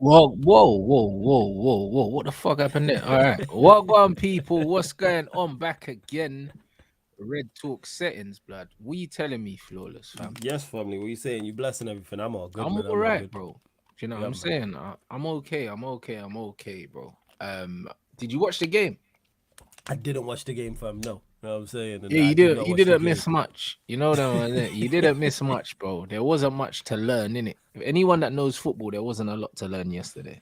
Whoa. What the fuck happened there? All right. What on, people? What's going on? Back again. Red Talk settings, blood. What you telling me, Flawless, fam? Yes, family. What you saying? You blessing everything. I'm all good, I'm man. all I'm all right, good. bro. Do you know what Yeah, I'm man. saying? I'm okay. I'm okay, bro. Did you watch the game? I didn't watch the game, fam. No. You know what I'm saying? And Yeah, I you did didn't. not You watch the didn't game. miss much. You know what I mean? You didn't miss much, bro. There wasn't much to learn in it. If anyone that knows football, there wasn't a lot to learn yesterday.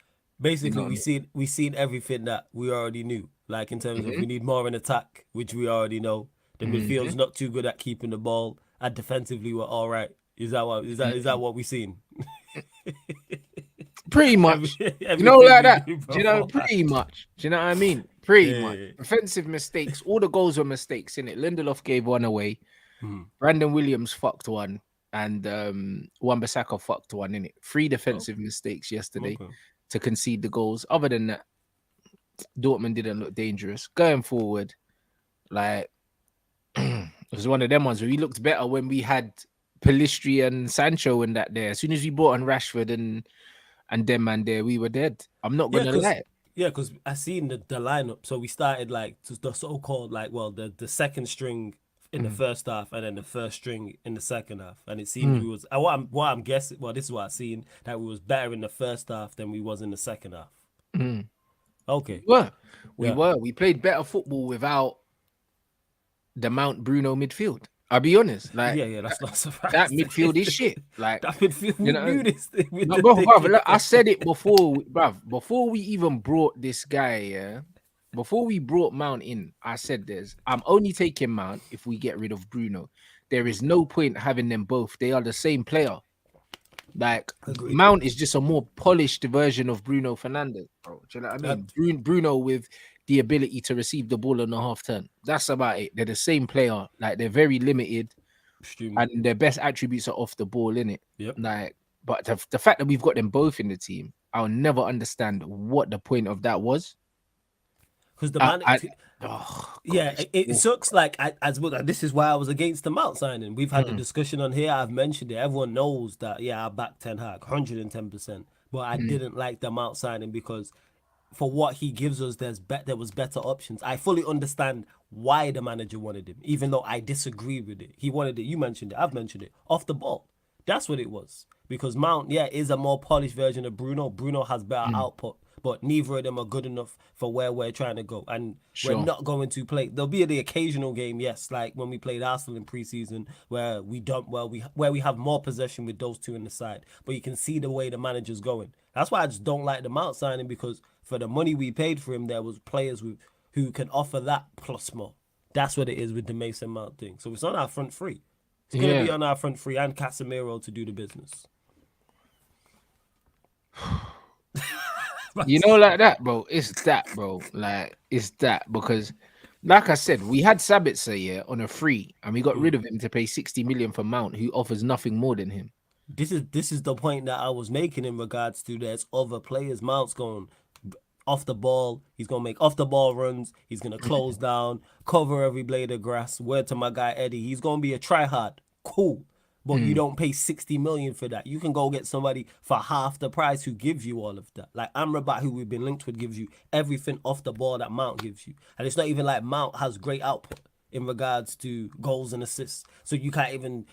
You know Basically, what we seen everything that we already knew. Like in I terms of mean? we need more in attack, which we already know. The Mm-hmm. midfield's not too good at keeping the ball, and defensively we're all right. Is that what we seen? Pretty Every, much. You know, everything like we that. do Do you know, beforehand. pretty much. Do you know what I mean? Pretty much. Yeah. Defensive mistakes. All the goals were mistakes, in it. Lindelof gave one away. Hmm. Brandon Williams fucked one. And Wan-Bissaka fucked one, in it. Three Oh, defensive mistakes yesterday okay. to concede the goals. Other than that, Dortmund didn't look dangerous. Going forward, like, it was one of them ones where we looked better when we had Pelistri and Sancho in that there. As soon as we brought on Rashford and them man there, we were dead. I'm not Yeah, gonna cause lie. yeah, cause I seen the lineup. So we started like the so-called like the second string in the Mm, first half, and then the first string in the second half. And it seems mm, we was what I'm guessing. Well, this is what I seen, that we was better in the first half than we was in the second half. mm. We Okay, were. We yeah, were. We played better football without the Mount Bruno midfield. I'll be honest. Like yeah. That's not that surprising. midfield is shit. Like, That midfield, you we know, knew this thing with no, the bro, thing. look, I said it before, before we even brought this guy, yeah. Before we brought Mount in, I said I'm only taking Mount if we get rid of Bruno. There is no point having them both. They are the same player. Like Agreed. Mount is just a more polished version of Bruno Fernandez, bro. Do you know what I Uh, mean? Bruno with the ability to receive the ball on a half turn. That's about it. They're the same player. Like they're very limited, extremely. and their best attributes are off the ball, in it. Yep. Like, but the fact that we've got them both in the team, I'll never understand what the point of that was. Because the I, man, I oh god, yeah, it's it awful. sucks. Like as well. This is why I was against the Mount signing. We've had the Mm, discussion on here. I've mentioned it. Everyone knows that. Yeah, I backed Ten Hag, 110%. But I mm, didn't like the Mount signing because for what he gives us, there was better options. I fully understand why the manager wanted him, even though I disagree with it. He wanted it. You mentioned it. I've mentioned it. Off the ball. That's what it was. Because Mount, yeah, is a more polished version of Bruno. Bruno has better mm, output, but neither of them are good enough for where we're trying to go. And we're sure. not going to play. There'll be the occasional game, yes, like when we played Arsenal in preseason, where we don't well, we have more possession with those two in the side. But you can see the way the manager's going. That's why I just don't like the Mount signing, because for the money we paid for him, there was players who can offer that plus more. That's what it is with the Mason Mount thing. So it's on our front three. It's gonna be Yeah. on our front three and Casemiro to do the business. You know, like that, bro. It's that, bro. Like, it's that because, like I said, we had Sabitzer, yeah, on a free, and we got rid of him to pay 60 million for Mount, who offers nothing more than him. This is the point that I was making in regards to there's other players. Mount's going off the ball. He's gonna make off the ball runs. He's gonna close down, cover every blade of grass. Word to my guy Eddie, he's gonna be a tryhard. Cool. But you Mm, don't pay 60 million for that. You can go get somebody for half the price who gives you all of that. Like Amrabat, who we've been linked with, gives you everything off the ball that Mount gives you. And it's not even like Mount has great output in regards to goals and assists. So you can't even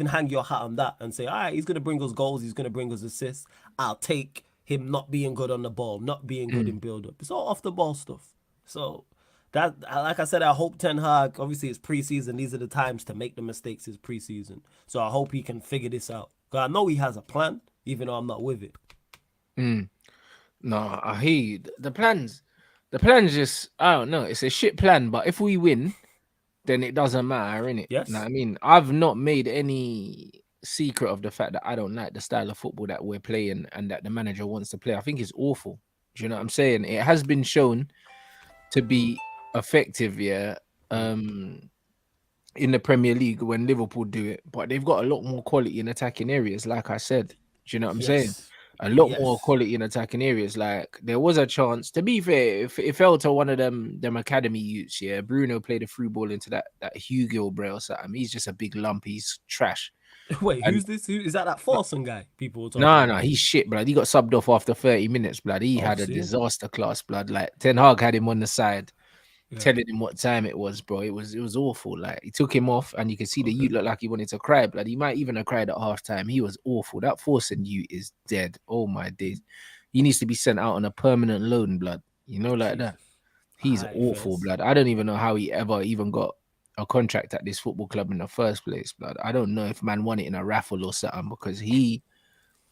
hang your hat on that and say, all right, he's gonna bring us goals, he's gonna bring us assists. I'll take him not being good on the ball, not being good mm. in build up. It's all off the ball stuff. So that, like I said, I hope Ten Hag. Obviously, it's preseason. These are the times to make the mistakes. It's preseason, so I hope he can figure this out. Cause I know he has a plan, even though I'm not with it. Mm. No, I hear you. The plans just, I don't know. It's a shit plan, but if we win, then it doesn't matter, innit? You know what Yes. I mean? I've not made any secret of the fact that I don't like the style of football that we're playing and that the manager wants to play. I think it's awful. Do you know what I'm saying? It has been shown to be effective, yeah, um, in the Premier League when Liverpool do it, but they've got a lot more quality in attacking areas, like I said. Do you know what I'm saying? Yes. A lot more Yes. quality in attacking areas. Like there was a chance. To be fair, if it fell to one of them academy youths, yeah, Bruno played a through ball into that Hugo bro or something. He's just a big lump. He's trash. Wait, And who's this? Who is that Forson guy people were talking no, about? he's shit, blood. He got subbed off after 30 minutes, blood. He Oh, had a see? disaster class, blood. Like Ten Hag had him on the side, Yeah. telling him what time it was, bro. It was awful. Like he took him off, and you could see the Okay. youth looked like he wanted to cry, blood. He might even have cried at halftime. He was awful. That Forson youth is dead. Oh my days. He needs to be sent out on a permanent loan, blood. You know, like that. Jesus. He's Alright, awful, Fez. blood. I don't even know how he ever even got a contract at this football club in the first place, blood. I don't know if man won it in a raffle or something because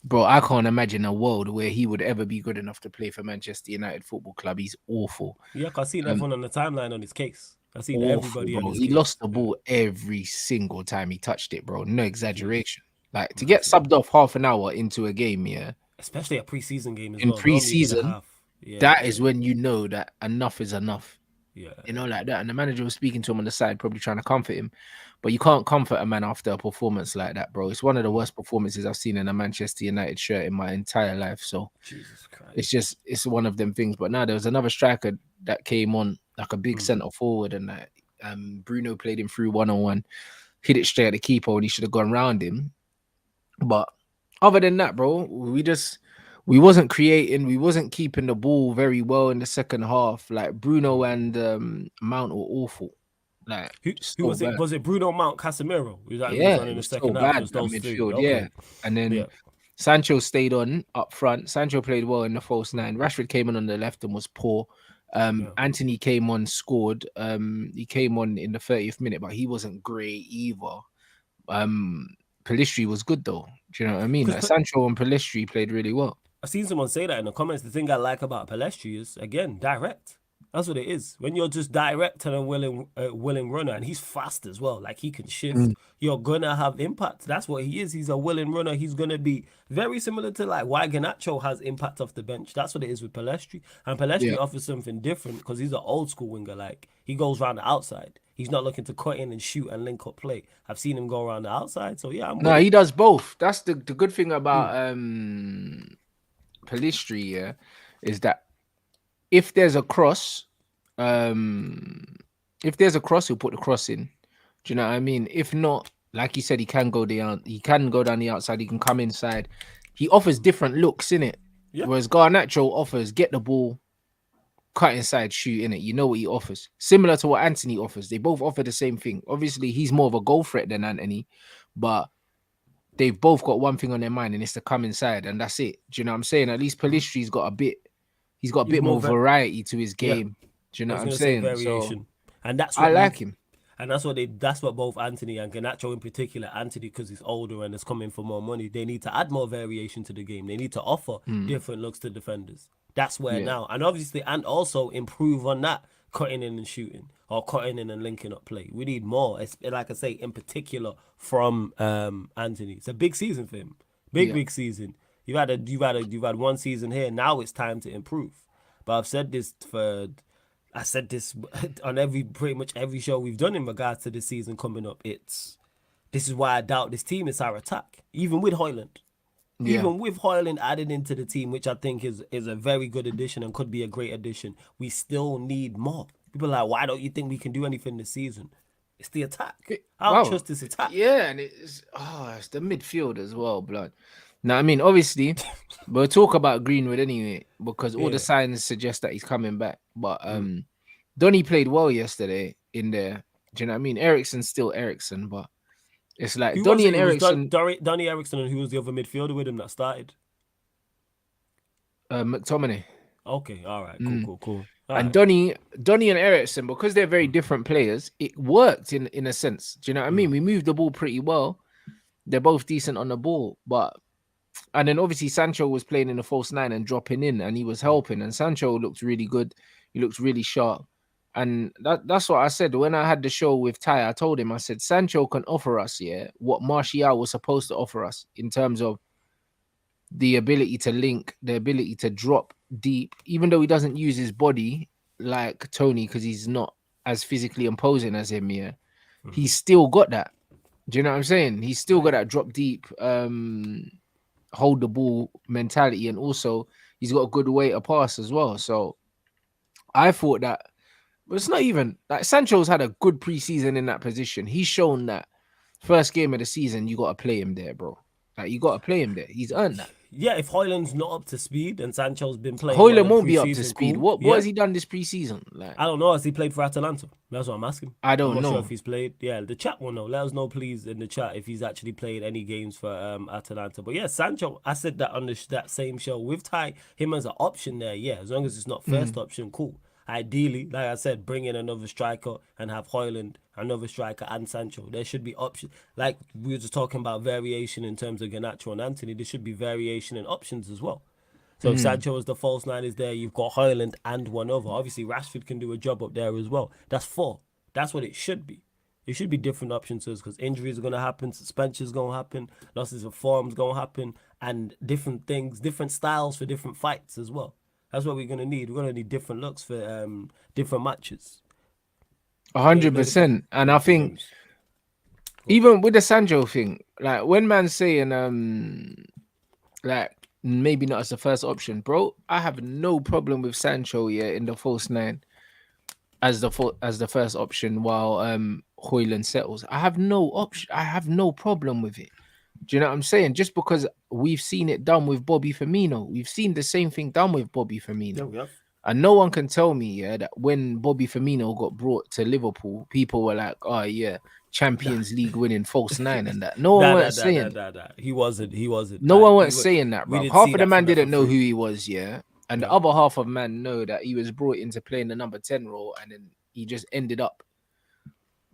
bro, I can't imagine a world where he would ever be good enough to play for Manchester United Football Club. He's awful. Yeah, 'cause I seen Um, everyone on the timeline on his case. I seen awful, everybody on bro. his He lost case. the Yeah. ball every single time he touched it, bro. No Jesus. exaggeration. Like to get Massive. subbed off half an hour into a game, yeah, Especially a preseason game as in well. Normally you get a pre-season, half. Yeah, that yeah, is when you know that enough is enough. yeah. You know, like that. And the manager was speaking to him on the side, probably trying to comfort him. But you can't comfort a man after a performance like that, bro. It's one of the worst performances I've seen in a Manchester United shirt in my entire life. So Jesus it's Christ. just it's one of them things. But now there was another striker that came on, like a big Mm. centre forward, and Bruno played him through 1-on-1, hit it straight at the keeper, and he should have gone round him. But other than that, bro, we wasn't creating, we wasn't keeping the ball very well in the second half. Like Bruno and Mount were awful. Like Who so was it? bad. Was it Bruno Mount Casemiro? Was that who was Yeah, on it in the was so second half? bad Was that those three? midfield, yeah. Okay. And then Yeah. Sancho stayed on up front. Sancho played well in the false Mm. nine. Rashford came on the left and was poor. Yeah. Anthony came on, scored. He came on in the 30th minute, but he wasn't great either. Um, Pelistri was good though. Do you know what I mean? Like Because Sancho and Pelistri played really well. I've seen someone say that in the comments. The thing I like about Pelestri is, again, direct. That's what it is. When you're just direct and a willing runner, and he's fast as well, like he can shift, Mm. you're gonna have impact. That's what he is. He's a willing runner. He's gonna be very similar to like why Garnacho has impact off the bench. That's what it is with Pelestri. And Pelestri Yeah. offers something different because he's an old school winger. Like he goes around the outside. He's not looking to cut in and shoot and link up play. I've seen him go around the outside. So yeah, I'm with No, he it. does both. That's the good thing Mm. about Pelistri, yeah, is that if there's a cross, um, he'll put the cross in. Do you know what I mean? If not, like you said, he can go down. He can go down the outside. He can come inside. He offers different looks in it. Yeah. Whereas Garnacho offers get the ball, cut inside, shoot in it. You know what he offers. Similar to what Anthony offers. They both offer the same thing. Obviously, he's more of a goal threat than Anthony, but they've both got one thing on their mind, and it's to come inside, and that's it. Do you know what I'm saying? At least Pelistri's got a bit. He's got a He's bit more more variety to his yeah. game. Do you I know was what I'm gonna say saying? So variation, and that's I what like needs, him. and that's what both Anthony and Garnacho in particular, Anthony because he's older and is coming for more money. They need to add more variation to the game. They need to offer different looks to defenders. That's where Yeah. now, and obviously, and also improve on that cutting in and shooting or cutting in and linking up play. We need more. It's, like I say, in particular from Anthony. It's a big season for him. Big season. You've had one season here. Now it's time to improve. But I said this on pretty much every show we've done in regards to this season coming up. This is why I doubt this team is our attack, even with Hoyland. Yeah. Even with Hoyland added into the team, which I think is a very good addition and could be a great addition, we still need more. People are like, why don't you think we can do anything this season? It's the attack. I don't trust this attack. Yeah, and it's the midfield as well, blood. Now, I mean, obviously, we'll talk about Greenwood anyway, because all the Yeah. signs suggest that he's coming back. But Donny played well yesterday in there. Do you know what I mean? Ericsson's still Ericsson, but it's like Who was Donny it? and It was Ericsson, Donny Ericsson, and who was the other midfielder with him that started? McTominay. Okay, all right, cool. All And right. Donny and Ericsson, because they're very different players, it worked in a sense. Do you know what I mean? We moved the ball pretty well. They're both decent on the ball, and then obviously Sancho was playing in the false nine and dropping in, and he was helping. And Sancho looked really good. He looked really sharp. And that's what I said when I had the show with Ty. I told him, I said, Sancho can offer us, what Martial was supposed to offer us in terms of the ability to link, the ability to drop deep, even though he doesn't use his body like Tony because he's not as physically imposing as him. Yeah, he's still got that. Do you know what I'm saying? He's still got that drop deep, hold the ball mentality, and also he's got a good way to pass as well. So I thought that, but it's not even like Sancho's had a good preseason in that position. He's shown that first game of the season, you got to play him there, bro. Like, you got to play him there. He's earned that. Yeah, if Højlund's not up to speed and Sancho's been playing Højlund won't be up to preseason, speed. cool. What has he done this preseason? Like, I don't know. Has he played for Atalanta? That's what I'm asking. I don't I'm not know. sure if he's played. Yeah, the chat will know. Let us know, please, in the chat if he's actually played any games for Atalanta. But yeah, Sancho, I said that on that same show. We've tied him as an option there. Yeah, as long as it's not first option, cool. Ideally, like I said, bring in another striker and have Højlund, another striker, and Sancho. There should be options. Like we were just talking about variation in terms of Garnacho and Anthony. There should be variation in options as well. So if Sancho as the false nine is there, you've got Højlund and one other. Obviously, Rashford can do a job up there as well. That's 4. That's what it should be. It should be different options because injuries are going to happen, suspensions going to happen, losses of forms going to happen, and different things, different styles for different fights as well. That's what we're going to need. We're going to need different looks for different matches. 100%. And I think even with the Sancho thing, like when man's saying like maybe not as the first option, bro, I have no problem with Sancho in the false 9 as the first option while Højlund settles. I have no problem with it. Do you know what I'm saying? Just because we've seen it done with Bobby Firmino, we've seen the same thing done with Bobby Firmino. Yeah. And no one can tell me that when Bobby Firmino got brought to Liverpool, people were like, "Oh yeah, Champions League winning false 9 and that." No one was saying that. He wasn't. No one was saying that, bro. Half of the man didn't know who he he was, and the other half of man know that he was brought into playing the number 10 role, and then he just ended up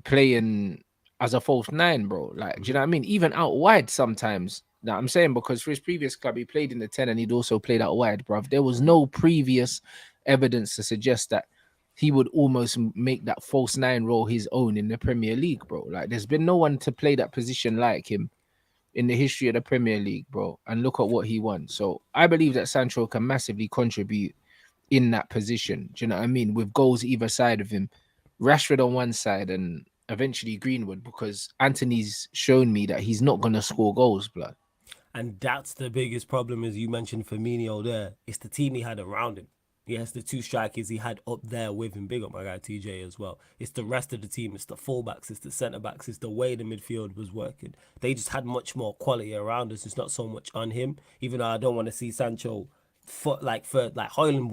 playing as a false 9, bro. Like, do you know what I mean? Even out wide sometimes. Now I'm saying because for his previous club, he played in the 10 and he'd also played out wide, bro. There was no previous evidence to suggest that he would almost make that false 9 role his own in the Premier League, bro. Like, there's been no one to play that position like him in the history of the Premier League, bro. And look at what he won. So I believe that Sancho can massively contribute in that position. Do you know what I mean? With goals either side of him, Rashford on one side and eventually Greenwood, because Anthony's shown me that he's not going to score goals, blood. And that's the biggest problem, as you mentioned Firmino there. It's the team he had around him. Yes, the 2 strikers he had up there with him. Big up my guy TJ as well. It's the rest of the team. It's the fullbacks. It's the centre-backs. It's the way the midfield was working. They just had much more quality around us. It's not so much on him. Even though I don't want to see Sancho like Højlund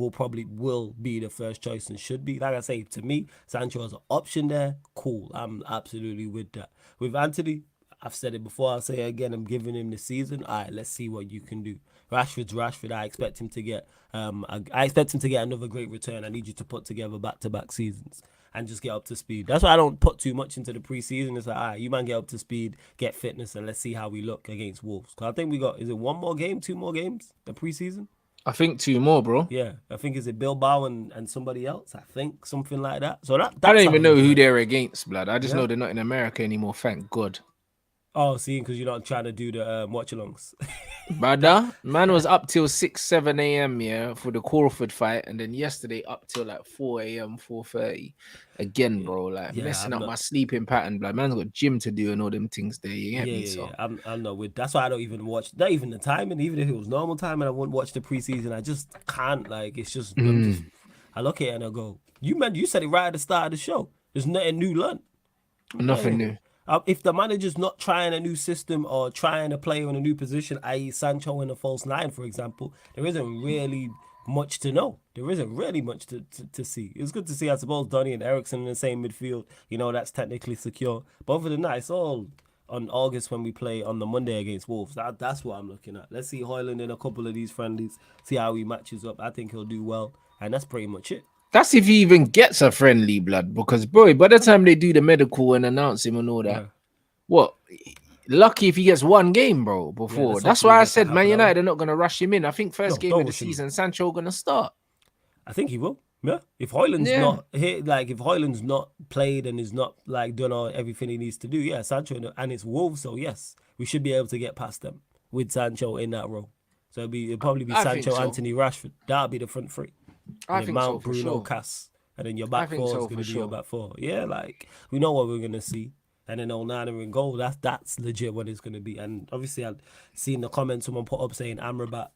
will be the first choice and should be. Like I say, to me, Sancho has an option there. Cool. I'm absolutely with that. With Anthony, I've said it before, I'll say it again, I'm giving him the season. All right, let's see what you can do. Rashford's Rashford. I expect him to get another great return. I need you to put together back-to-back seasons and just get up to speed. That's why I don't put too much into the preseason. It's like, all right, you man get up to speed, get fitness, and let's see how we look against Wolves. Because I think we got, is it 1 more game, 2 more games, the preseason? I think 2 more, bro. Yeah, I think is it Bilbao and somebody else. I think something like that. So that's I don't even know who they're against, blood. I just know they're not in America anymore. Thank God. Oh, see, because you're not trying to do the watch-alongs. Brother, man was up till 6, 7 a.m. For the Crawford fight, and then yesterday up till like 4 a.m., 4:30 again, bro. Like messing up my sleeping pattern, blood. Man's got gym to do and all them things there. You get me? So I'm not with. That's why I don't even watch. Not even the timing. Even if it was normal time, and I wouldn't watch the preseason. I just can't. Like it's just. I look at it and I go. You said it right at the start of the show. There's nothing new learned. Nothing new. If the manager's not trying a new system or trying to play on a new position, i.e. Sancho in a false 9, for example, there isn't really much to know. There isn't really much to see. It's good to see, I suppose, Donny and Eriksen in the same midfield. You know, that's technically secure. But other than that, it's all on August when we play on the Monday against Wolves. That's what I'm looking at. Let's see Højlund in a couple of these friendlies, see how he matches up. I think he'll do well. And that's pretty much it. That's if he even gets a friendly, blood. Because, bro, by the time they do the medical and announce him and all that, what? Lucky if he gets 1 game, bro, before. Yeah, that's why I said Man United are not going to rush him in. I think first game of the season, Sancho going to start. I think he will. Yeah. If Højlund's not here, like if Højlund's not played and is not like done everything he needs to do, yeah, Sancho and it's Wolves, so yes, we should be able to get past them with Sancho in that role. So it'll probably be Sancho, Anthony, Rashford. That'll be the front 3. I think Mount, so, Bruno, sure. Cass, and then your back 4 is going to be your back 4. Yeah, like we know what we're going to see. And then Onana in goal, that's legit what it's going to be. And obviously, I've seen the comment someone put up saying Amrabat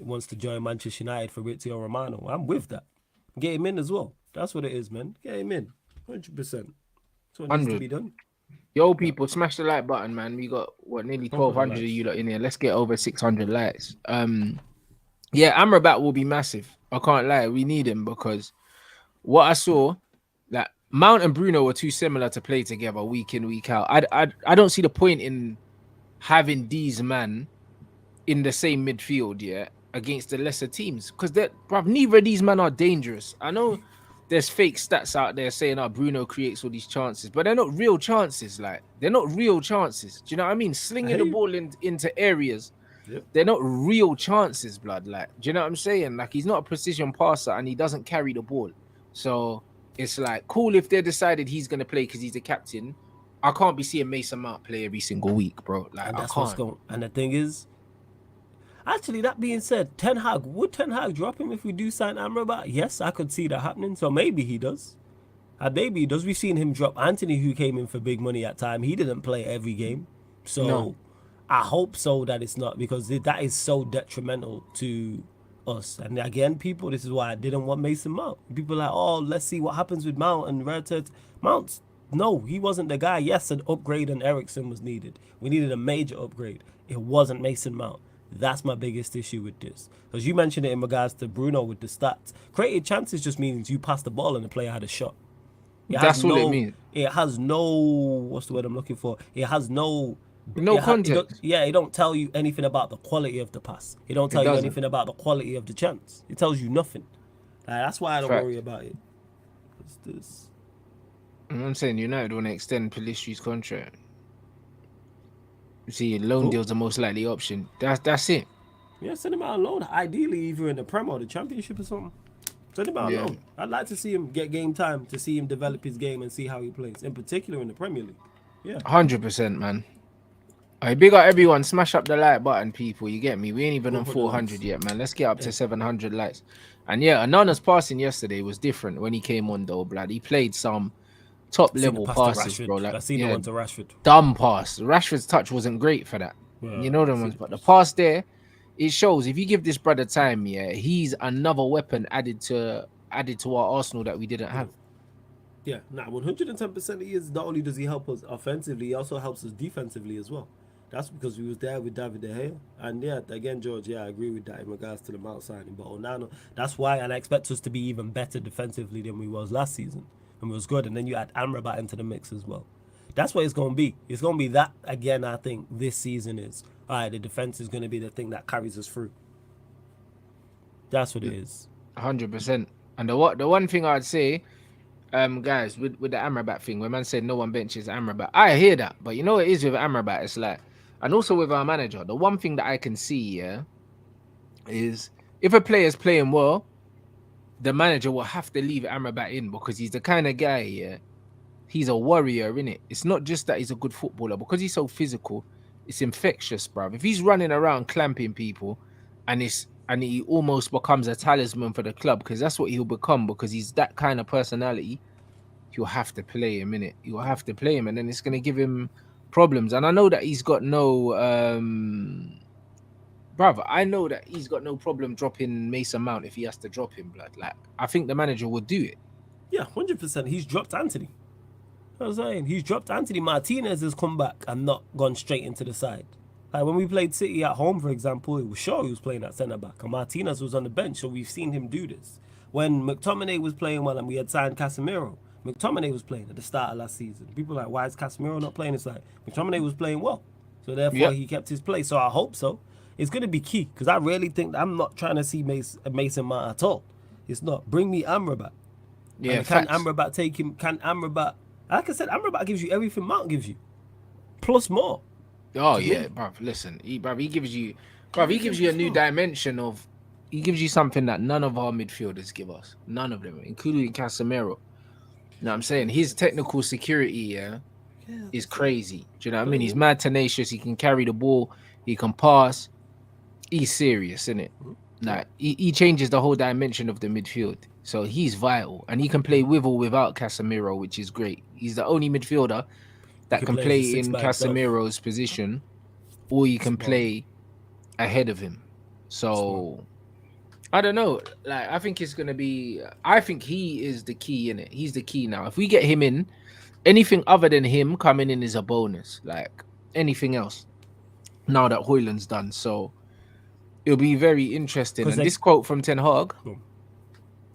wants to join Manchester United for Fabrizio Romano. I'm with that. Get him in as well. That's what it is, man. Get him in. 100%. That's what needs to be done. Yo, people, smash the like button, man. We got nearly Proper 1,200 of likes. you lot in here. Let's get over 600 likes. Yeah, Amrabat will be massive. I can't lie. We need him because what I saw, like Mount and Bruno were too similar to play together week in, week out. I don't see the point in having these man in the same midfield, yeah, against the lesser teams. Because neither of these men are dangerous. I know there's fake stats out there saying Bruno creates all these chances, but they're not real chances. Like, they're not real chances. Do you know what I mean? Slinging the ball into areas. Yep. They're not real chances, blood. Like, do you know what I'm saying? Like, he's not a precision passer and he doesn't carry the ball. So it's like cool if they decided he's gonna play because he's the captain. I can't be seeing Mason Mount play every single week, bro. Like, And I that's can't. what's going. And the thing is, actually, that being said, would Ten Hag drop him if we do sign Amrabat? Yes, I could see that happening. So maybe he does. And maybe he does. We've seen him drop Anthony, who came in for big money at time. He didn't play every game. So No. I hope so that it's not, because that is so detrimental to us. And again, people, this is why I didn't want Mason Mount. People are like, oh, let's see what happens with Mount and Rartet. Mount, no, he wasn't the guy. Yes, an upgrade on Ericsson was needed. We needed a major upgrade. It wasn't Mason Mount. That's my biggest issue with this. Because you mentioned it in regards to Bruno with the stats. Created chances just means you pass the ball and the player had a shot. That's all it means. It has no, what's the word I'm looking for? It has no Context. it don't tell you anything about the quality of the pass. It don't tell you anything about the quality of the chance. It tells you nothing. That's why I don't worry about it. It's this. I'm saying United want to extend Pelistri's contract. See, loan deal's the most likely option. That's it. Yeah, send him out on loan. Ideally, either in the Prem or the Championship or something. Send him out on loan. I'd like to see him get game time, to see him develop his game and see how he plays, in particular in the Premier League. Yeah, 100%, man. Alright, big up everyone. Smash up the like button, people. You get me? We ain't even on 400 yet, man. Let's get up to 700 likes. And yeah, Onana's passing yesterday was different when he came on, though, blood. He played some top level passes, bro. Like, I've seen the one to Rashford. Dumb pass. Rashford's touch wasn't great for that. You know them ones, but the pass there, it shows if you give this brother time, yeah, he's another weapon added to our arsenal that we didn't have. Yeah, 110% he is. Not only does he help us offensively, he also helps us defensively as well. That's because we was there with David De Gea. And yeah, again, George, I agree with that in regards to the Mount signing. But Onana, that's why, and I expect us to be even better defensively than we was last season. And we was good. And then you add Amrabat into the mix as well. That's what it's going to be. It's going to be that, again, I think this season is, all right, the defense is going to be the thing that carries us through. That's what it is. 100%. And the one thing I'd say, guys, with the Amrabat thing, when man said no one benches Amrabat, I hear that. But you know what it is with Amrabat? It's like, and also with our manager, the one thing that I can see, yeah, is if a player's playing well, the manager will have to leave Amrabat in because he's the kind of guy, yeah, he's a warrior, innit? It's not just that he's a good footballer, because he's so physical, it's infectious, bruv. If he's running around clamping people and he almost becomes a talisman for the club, because that's what he'll become, because he's that kind of personality, you'll have to play him, innit? You'll have to play him, and then it's going to give him problems. And I know that he's got no I know that he's got no problem dropping Mason Mount if he has to drop him, blood. Like, I think the manager would do it. Yeah, 100%. He's dropped Anthony. You know what I'm saying? He's dropped Anthony. Martinez has come back and not gone straight into the side. Like when we played City at home, for example, it was sure he was playing at centre-back, and Martinez was on the bench, so we've seen him do this. When McTominay was playing well and we had signed Casemiro, McTominay was playing at the start of last season. People are like, why is Casemiro not playing? It's like, McTominay was playing well, so therefore he kept his place. So I hope so. It's going to be key, because I really think that I'm not trying to see Mason Mount at all. It's not. Bring me Amrabat. Yeah, can Amrabat take him? Can Amrabat... Like I said, Amrabat gives you everything Mount gives you, plus more. Oh yeah, bruv. Listen, he gives you a new dimension of. He gives you something that none of our midfielders give us. None of them, including Casemiro. You know what I'm saying? His technical security, is crazy. Do you know what I mean? He's mad tenacious. He can carry the ball. He can pass. He's serious, isn't it? Like he changes the whole dimension of the midfield. So he's vital, and he can play with or without Casemiro, which is great. He's the only midfielder that can play in Casemiro's position, or you can play ahead of him. So I don't know. Like, I think it's gonna be. I think he is the key in it. He's the key now. If we get him in, anything other than him coming in is a bonus. Like anything else, now that Hoyland's done, so it'll be very interesting. Because And this quote from Ten Hag,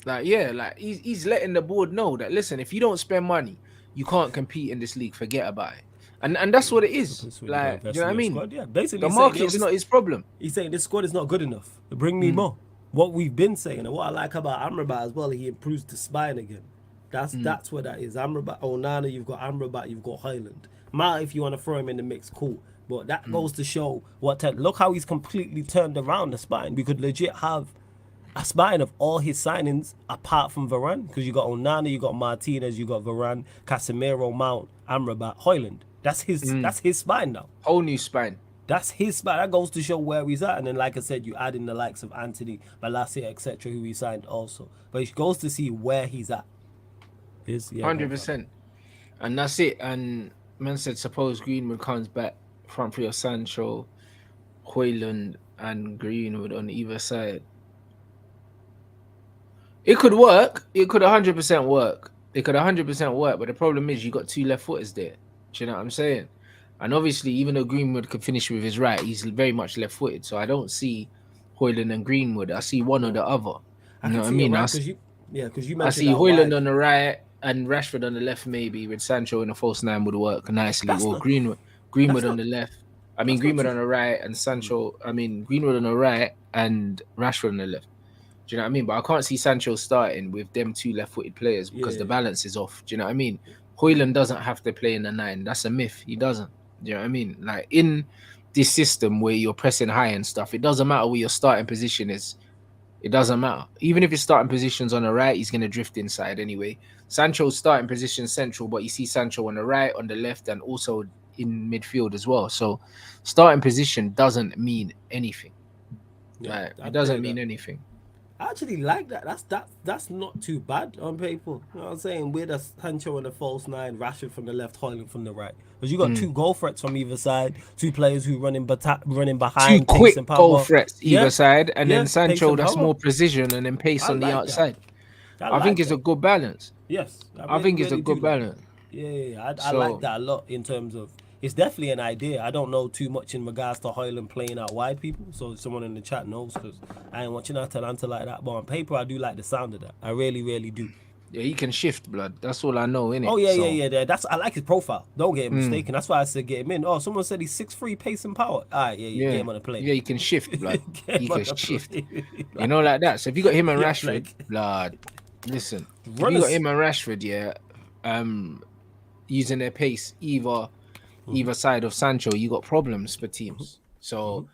like like he's letting the board know that listen, if you don't spend money, you can't compete in this league. Forget about it. And that's what it is. Like, do you know what I mean? Squad. Yeah, basically, The market's not his problem. He's saying this squad is not good enough. Bring me more. What we've been saying, and what I like about Amrabat as well, he improves the spine again. That's what that is. Amrabat, Onana, you've got Amrabat, you've got Hoyland. Mount, if you want to throw him in the mix, cool. But that goes to show look how he's completely turned around the spine. We could legit have a spine of all his signings apart from Varane, because you got Onana, you got Martinez, you got Varane, Casemiro, Mount, Amrabat, Hoyland. That's his spine now. Whole new spine. That's his spine. That goes to show where he's at. And then, like I said, you add in the likes of Anthony, Balassi, etc., who he signed also. But it goes to see where he's at. 100%. And that's it. And man said, suppose Greenwood comes back, front three of Sancho, Hoyland, and Greenwood on either side. It could work. It could 100% work. It could 100% work. But the problem is you got two left footers there. Do you know what I'm saying? And obviously, even though Greenwood could finish with his right, he's very much left footed. So I don't see Hoyland and Greenwood. I see one or the other. You know what I mean? Because you mentioned I see Hoyland on the right and Rashford on the left, maybe with Sancho in a false nine would work nicely. Or Greenwood on the left. I mean, Greenwood on the right and Greenwood on the right and Rashford on the left. Do you know what I mean? But I can't see Sancho starting with them two left-footed players because the balance is off. Do you know what I mean? Hoyland doesn't have to play in the 9. That's a myth. He doesn't. Do you know what I mean? Like in this system where you're pressing high and stuff, it doesn't matter where your starting position is. It doesn't matter. Even if his starting position's on the right, he's going to drift inside anyway. Sancho's starting position central, but you see Sancho on the right, on the left, and also in midfield as well. So starting position doesn't mean anything. Like, it doesn't mean anything. I actually like that. That's not too bad on paper. You know what I'm saying? With a Sancho on the false 9, Rashford from the left, Hoyland from the right. Because you got two goal threats from either side, two players who running behind. Two quick goal threats either side, and then Sancho that's more precision and then pace on the outside. I think it's a good balance. Yes. I think it's a good balance. Yeah. I like that a lot in terms of, it's definitely an idea. I don't know too much in regards to Hoyland playing out wide, people. So someone in the chat knows, because I ain't watching Atalanta like that. But on paper, I do like the sound of that. I really, really do. Yeah, he can shift, blood. That's all I know, innit? Oh, yeah. I like his profile. Don't get him mistaken. That's why I said get him in. Oh, someone said he's 6'3", pace and power. All right, get him on the play. Yeah, he can shift, blood. He can shift. You know, like that. So if you got him and Rashford, blood, listen. If you got him and Rashford, using their pace, either side of Sancho, you got problems for teams. So,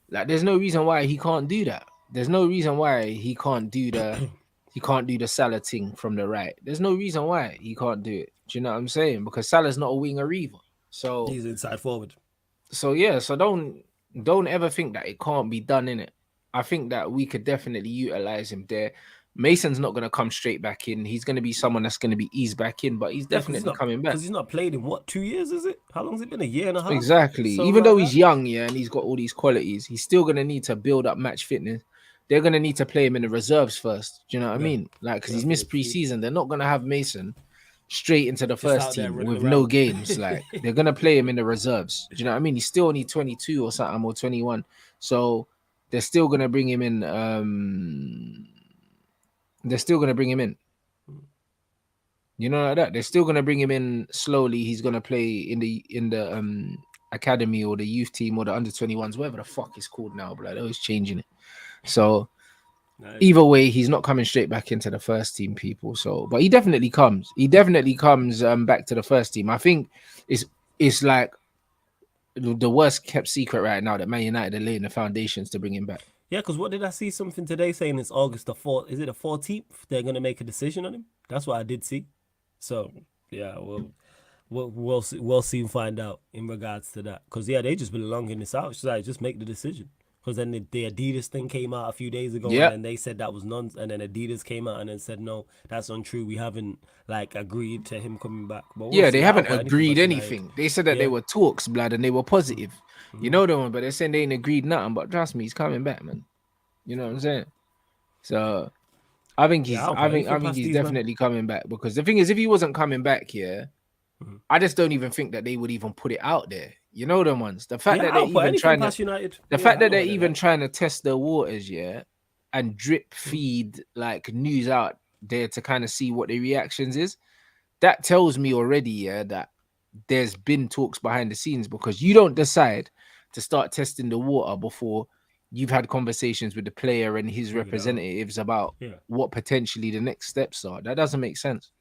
like, there's no reason why he can't do that. There's no reason why he can't do the Salah thing from the right. There's no reason why he can't do it. Do you know what I'm saying? Because Salah's not a winger either. So he's inside forward. So yeah, so don't ever think that it can't be done, innit? I think that we could definitely utilize him there. Mason's not going to come straight back in. He's going to be someone that's going to be eased back in, but he's definitely coming back. Because he's not played in, 2 years, is it? How long's it been? A year and a half? Exactly. Even though he's young, and he's got all these qualities, he's still going to need to build up match fitness. They're going to need to play him in the reserves first. Do you know what I mean? Like, because he's missed preseason. They're not going to have Mason straight into the first team with no games. Like, they're going to play him in the reserves. Do you know what I mean? He's still only 22 or something, or 21. So they're still going to bring him in. They're still going to bring him in. You know, like that. They're still going to bring him in slowly. He's going to play in the academy or the youth team or the under 21s, whatever the fuck it's called now. But they're always changing it. So either way, he's not coming straight back into the first team, people. So, but he definitely comes. He definitely comes back to the first team. I think it's like the worst kept secret right now that Man United are laying the foundations to bring him back. Yeah, because what did I see something today saying it's August the 4th? Is it the 14th? They're going to make a decision on him? That's what I did see. So, yeah, we'll soon find out in regards to that. Because, yeah, they just been longing this out. So just make the decision. Because then the Adidas thing came out a few days ago, and they said that was nonsense. And then Adidas came out and then said, no, that's untrue. We haven't, agreed to him coming back. But they haven't agreed anything. They said that they were talks, blood, and they were positive. You know the one, but they're saying they ain't agreed nothing. But trust me, he's coming back, man. You know what I'm saying? So I think he's definitely coming back, because the thing is, if he wasn't coming back here, I just don't even think that they would even put it out there. You know them ones. The fact that they're I'll put even anything trying past to, United. the Yeah, fact I that know they're what even like. trying to test their waters, and drip feed like news out there to kind of see what the reactions is. That tells me already, that there's been talks behind the scenes, because you don't decide to start testing the water before you've had conversations with the player and his representatives about what potentially the next steps are. That doesn't make sense.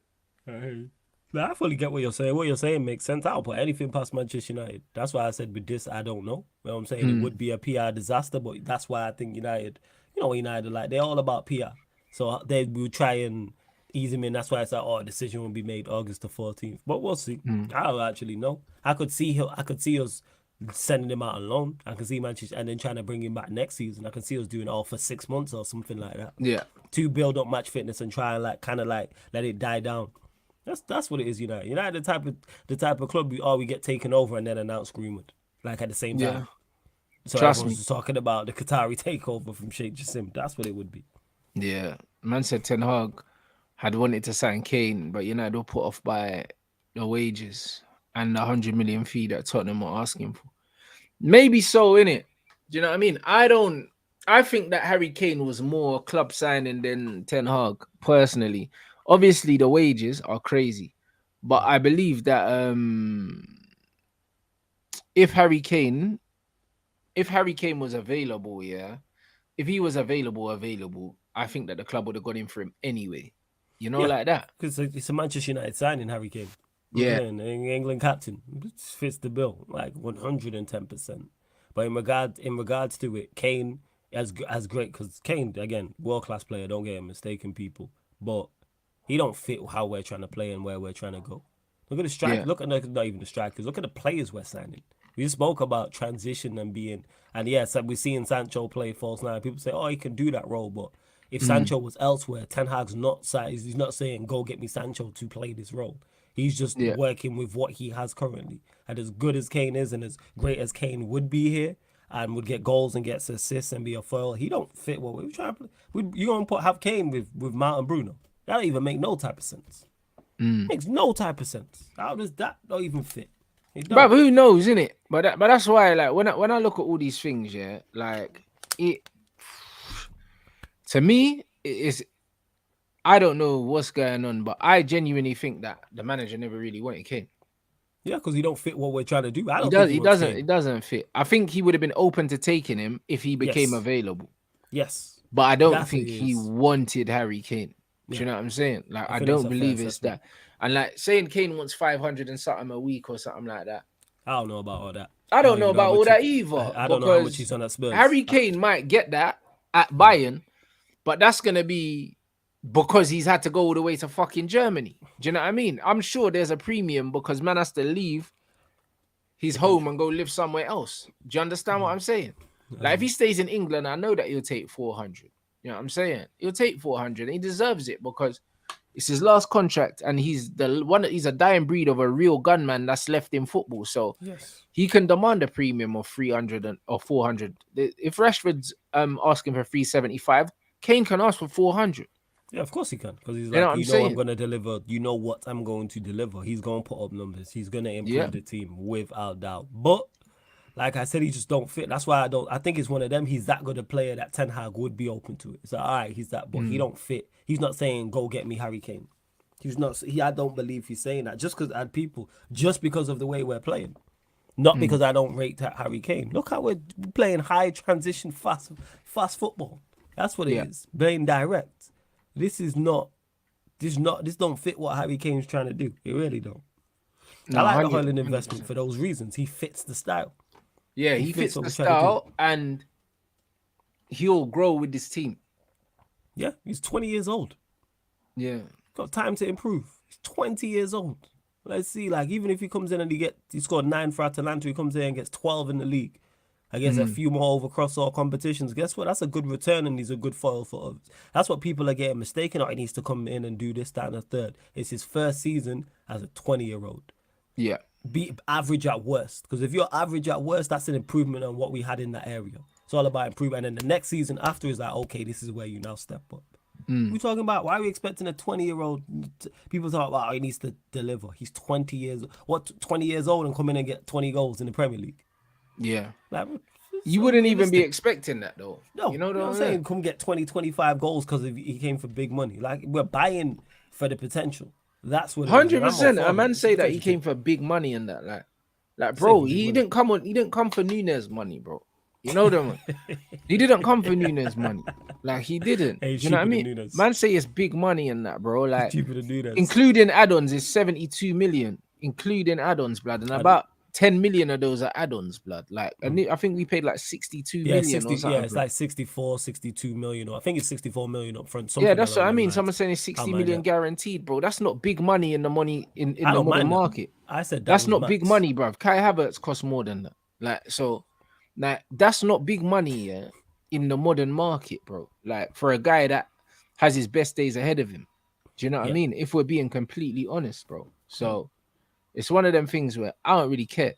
I fully get what you're saying. What you're saying makes sense. I'll put anything past Manchester United. That's why I said with this, I don't know. You know what I'm saying? It would be a PR disaster, but that's why I think United, you know what United are like, they're all about PR. So they will try and ease him in. That's why it's like, a decision will be made August the 14th. But we'll see. I don't actually know. I could see us sending him out on loan. I can see Manchester and then trying to bring him back next season. I can see us doing it all for 6 months or something like that. Yeah. To build up match fitness and try and let it die down. That's what it is, United. United the type of club we get taken over and then announce Greenwood. Like at the same time. Yeah. So Trust everyone's me. just talking about the Qatari takeover from Sheikh Jassim. That's what it would be. Yeah. Man said Ten Hag had wanted to sign Kane, but United were put off by the wages and the 100 million fee that Tottenham were asking for. Maybe so, innit? Do you know what I mean? I think that Harry Kane was more club signing than Ten Hag, personally. Obviously, the wages are crazy, but I believe that if Harry Kane was available, if he was available, I think that the club would have got him for him anyway. You know, like that. Because it's a Manchester United signing, Harry Kane. Yeah. England captain. It fits the bill, like 110%. But in regards to it, Kane as great, because Kane, again, world-class player, don't get him mistaken, people. But he don't fit how we're trying to play and where we're trying to go. Look at the strike. Yeah. Look at not even the strikers. Look at the players we're signing. We spoke about transition and being, and yes, we're seeing Sancho play false nine. People say, he can do that role, but if Sancho was elsewhere, Ten Hag's not he's not saying go get me Sancho to play this role. He's just working with what he has currently. And as good as Kane is and as great as Kane would be here and would get goals and get assists and be a foil, he don't fit what we're trying to play. You're going to have Kane with Mount and Bruno. That don't even make no type of sense. Makes no type of sense. How does that not even fit? But who knows, innit? But that's why, like, when I look at all these things, like, it, to me, I don't know what's going on, but I genuinely think that the manager never really wanted Kane. Yeah, because he don't fit what we're trying to do. He doesn't fit. I think he would have been open to taking him if he became available. Yes. But I don't think he wanted Harry Kane. Do you know what I'm saying? Like, I don't believe it's that. And like saying Kane wants 500 and something a week or something like that. I don't know about all that. I don't know about all that either. I don't know how much he's on at Spurs. Harry Kane might get that at Bayern, but that's going to be because he's had to go all the way to fucking Germany. Do you know what I mean? I'm sure there's a premium because man has to leave his home and go live somewhere else. Do you understand what I'm saying? Like, if he stays in England, I know that he'll take 400. You know what I'm saying? He'll take 400 and he deserves it because it's his last contract and he's a dying breed of a real gunman that's left in football. So he can demand a premium of 300 or 400. If Rashford's asking for 375, Kane can ask for 400. Yeah, of course he can, because he's like, I'm going to deliver. You know what I'm going to deliver. He's going to put up numbers. He's going to improve the team without doubt. But like I said, he just don't fit. That's why I think it's one of them. He's that good a player that Ten Hag would be open to it. It's like, all right, he's that, but he don't fit. He's not saying go get me Harry Kane. He's not. I don't believe he's saying that just because of the way we're playing, not because I don't rate that Harry Kane. Look how we're playing high transition, fast football. That's what it is. Playing direct. This don't fit what Harry Kane's trying to do. It really don't. No, I like the Hojlund investment for those reasons. He fits the style. Yeah, he fits the style and he'll grow with this team. Yeah, he's 20 years old. Yeah. Got time to improve. He's 20 years old. Let's see, like, even if he comes in and he scored 9 for Atalanta, he comes in and gets 12 in the league. I guess a few more over cross-all competitions. Guess what? That's a good return and he's a good foil for us. That's what people are getting mistaken. He needs to come in and do this, that, and a third. It's his first season as a 20-year-old. Yeah. Be average at worst. Because if you're average at worst, that's an improvement on what we had in that area. It's all about improvement. And then the next season after is like, okay, this is where you now step up. We're talking about why are we expecting a 20-year-old? People talk about he needs to deliver. He's 20 years. What 20 years old and come in and get 20 goals in the Premier League? Yeah. Like, You wouldn't even be expecting that though. No, you know what I'm saying? Come get 20, 25 goals because he came for big money. Like, we're buying for the potential. That's what it is. 100%. A man say that he came for big money and that, like, bro, he didn't come for Nunes money, bro. You know them. He didn't come for Nunes money. Like, he didn't. Hey, you know what I mean? Man say it's big money and that, bro. Like, cheaper than Nunes. Including add-ons is 72 million, including add-ons, blood, and about 10 million of those are add-ons, blood. Like, I think we paid like 62 million 60, or something. Yeah, it's like 64, 62 million, or I think it's 64 million up front. Yeah, that's what I mean. Someone saying it's 60 million guaranteed, bro. That's not big money in the money in the modern market. I said that's not big money, bro. Kai Havertz costs more than that. Like, so, like, that's not big money in the modern market, bro. Like, for a guy that has his best days ahead of him. Do you know what I mean? If we're being completely honest, bro. So it's one of them things where I don't really care.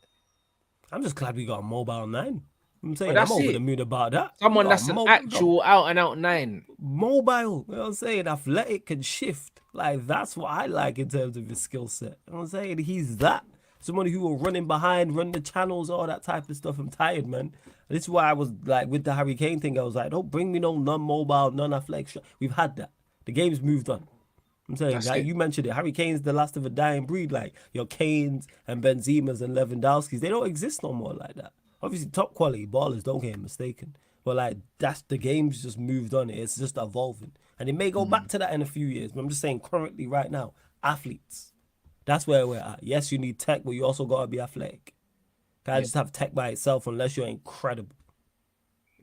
I'm just glad we got a mobile 9. I'm saying I'm over the moon about that. Someone that's an actual out and out 9. Mobile. You know what I'm saying? Athletic and shift. Like, that's what I like in terms of his skill set. You know what I'm saying? He's that. Somebody who will running behind, run the channels, all that type of stuff. I'm tired, man. This is why I was like, with the Harry Kane thing, I was like, don't bring me no non-mobile, non-athletic. We've had that. The game's moved on. I'm saying, like you mentioned it, Harry Kane's the last of a dying breed. Like your Kanes and Benzemas and Lewandowskis, they don't exist no more like that. Obviously, top quality ballers, don't get mistaken. But like, that's the game's just moved on. It's just evolving. And it may go back to that in a few years. But I'm just saying, currently, right now, athletes. That's where we're at. Yes, you need tech, but you also got to be athletic. Can't just have tech by itself unless you're incredible.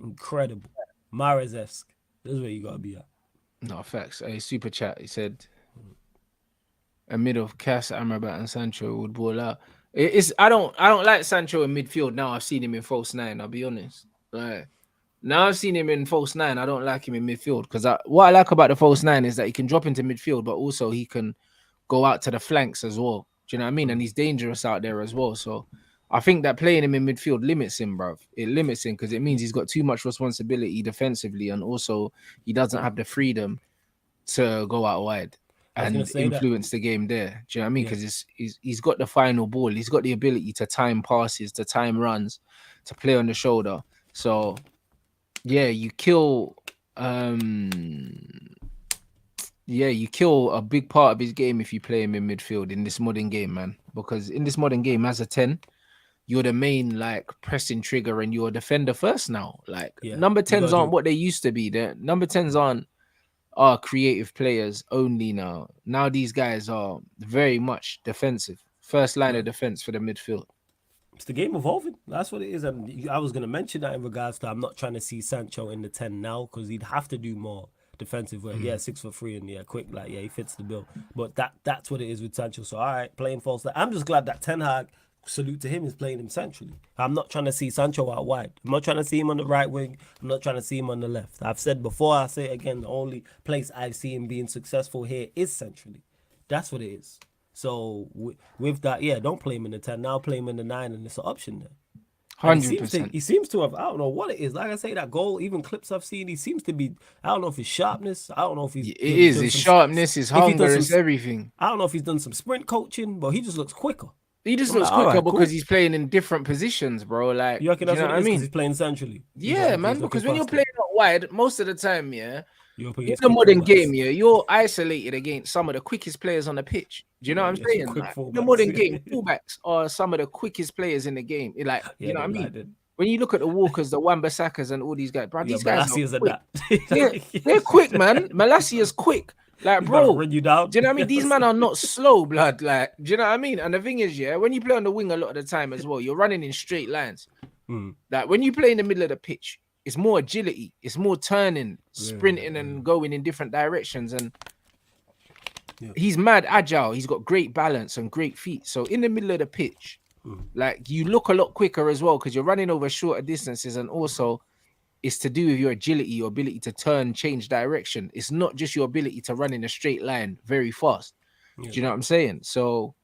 Incredible. Mahrez-esque. This is where you got to be at. No, facts. A super chat, he said, a mid of Cass, Amrabat, and Sancho would ball out. I don't like Sancho in midfield now. I've seen him in false 9. I'll be honest. Like, now I've seen him in false 9. I don't like him in midfield because what I like about the false 9 is that he can drop into midfield, but also he can go out to the flanks as well. Do you know what I mean? And he's dangerous out there as well. So I think that playing him in midfield limits him, bruv. It limits him because it means he's got too much responsibility defensively, and also he doesn't have the freedom to go out wide and influence the game there. Do you know what I mean? Because he's got the final ball. He's got the ability to time passes, to time runs, to play on the shoulder. So yeah, you kill a big part of his game if you play him in midfield in this modern game, man. Because in this modern game, as a 10, you're the main like pressing trigger and you're a defender first now. Like number 10s aren't what they used to be. The number 10s are creative players only now. Now these guys are very much defensive. First line of defense for the midfield. It's the game evolving. That's what it is. And I was going to mention that in regards to I'm not trying to see Sancho in the 10 now because he'd have to do more defensive work. 6'3" and quick. Like he fits the bill. But that's what it is with Sancho. So all right, playing false. I'm just glad that Ten Hag, salute to him, is playing him centrally. I'm not trying to see Sancho out wide. I'm not trying to see him on the right wing. I'm not trying to see him on the left. I've said before, I say it again, the only place I see him being successful here is centrally. That's what it is. So with that, don't play him in the 10. Now play him in the 9 and it's an option there. 100%. He seems to have, I don't know what it is. Like I say, that goal, even clips I've seen, he seems to be, I don't know if it's sharpness. I don't know if he's... It is. It's sharpness, his hunger, it's everything. I don't know if he's done some sprint coaching, but he just looks quicker. He just looks quicker because he's playing in different positions, bro. Like, you reckon that's what it is because he's playing centrally? Yeah, man, because when you're playing out wide, most of the time, in the modern game, you're isolated against some of the quickest players on the pitch. Do you know what I'm saying? Like, in the modern game, fullbacks are some of the quickest players in the game. Like, you know what I mean? When you look at the Walkers, the Wan-Bissakas and all these guys, bro, these guys are quick. They're quick, man. Malassia's quick. Like, bro, run you down. Do you know what I mean? These men are not slow, blood. Like, do you know what I mean? And the thing is, when you play on the wing a lot of the time as well, you're running in straight lines. Like, when you play in the middle of the pitch, it's more agility. It's more turning, sprinting, and going in different directions. And he's mad agile. He's got great balance and great feet. So in the middle of the pitch, like, you look a lot quicker as well because you're running over shorter distances, and also it's to do with your agility, your ability to turn, change direction. It's not just your ability to run in a straight line very fast. Do you know what I'm saying? So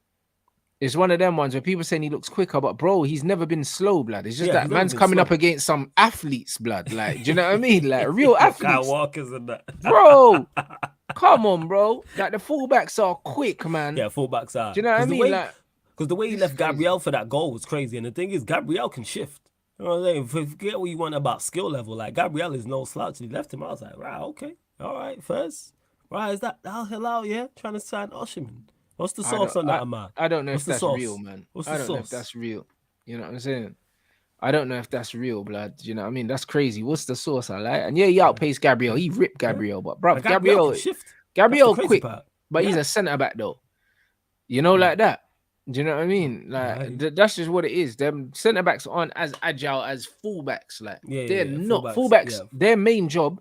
It's one of them ones where people saying he looks quicker, but bro, he's never been slow, blood. It's just Yeah, that he's never man's been coming slow. up against some athletes, blood. Like, do you know what I mean? Like real Kyle athletes, Walker's and that. bro. Come on, bro. Like the fullbacks are quick, man. Yeah, fullbacks are. Do you know what I mean? Like, Because the way he it's left crazy. Gabriel for that goal was crazy. And the thing is, Gabriel can shift. You know what I'm saying? Forget what you want about skill level. Like, Gabriel is no slouch. He left him. I was like, right, okay. All right, first. Right, is that Al Hilal, yeah? Trying to sign Osherman. What's the sauce on that, man? I don't know What's if the that's sauce? real, man. What's I the don't know if sauce? that's real. You know what I'm saying? I don't know if that's real, blood. You know what I mean? That's crazy. What's the source? I like, and yeah, he outpaced Gabriel. He ripped Gabriel, but bro, Like, Gabriel Gabriel can shift. That's the Gabriel crazy quick, part. but he's Yeah. a centre back though. You know, like that. Do you know what I mean? Yeah, Like that's just what it is. Them centre backs aren't as agile as fullbacks. Like they're not fullbacks. Yeah. Their main job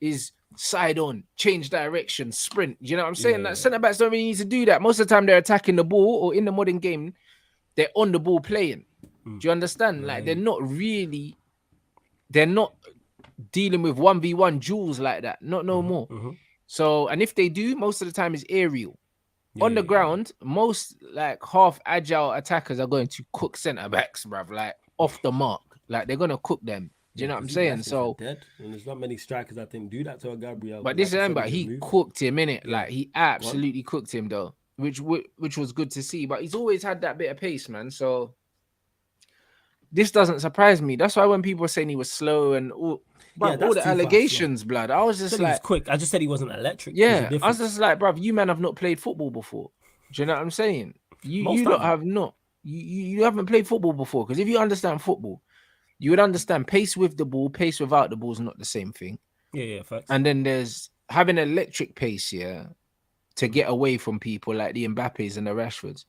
is side on, change direction, sprint. You know what I'm saying? That centre backs don't really need to do that. Most of the time they're attacking the ball, or in the modern game, they're on the ball playing. Do you understand? Like they're not dealing with 1v1 duels like that. Not no more. So, and if they do, most of the time it's aerial. On the ground, most like half agile attackers are going to cook centre backs, bruv. Like off the mark. Like they're gonna cook them. Do you know what I'm saying? So dead. And there's not many strikers I think do that to a Gabriel. but this time, but he cooked him, innit? Like he absolutely cooked him though, which was good to see. But he's always had that bit of pace, man. So this doesn't surprise me. That's why when people were saying he was slow and all the allegations, blood, I was just like, he was quick. I just said he wasn't electric. Yeah, I was just like, bruv, you man have not played football before. Do you know what I'm saying? You don't have not. You haven't played football before, because if you understand football, you would understand pace with the ball, pace without the ball is not the same thing. Yeah, facts. And then there's having electric pace, to get away from people like the Mbappes and the Rashfords.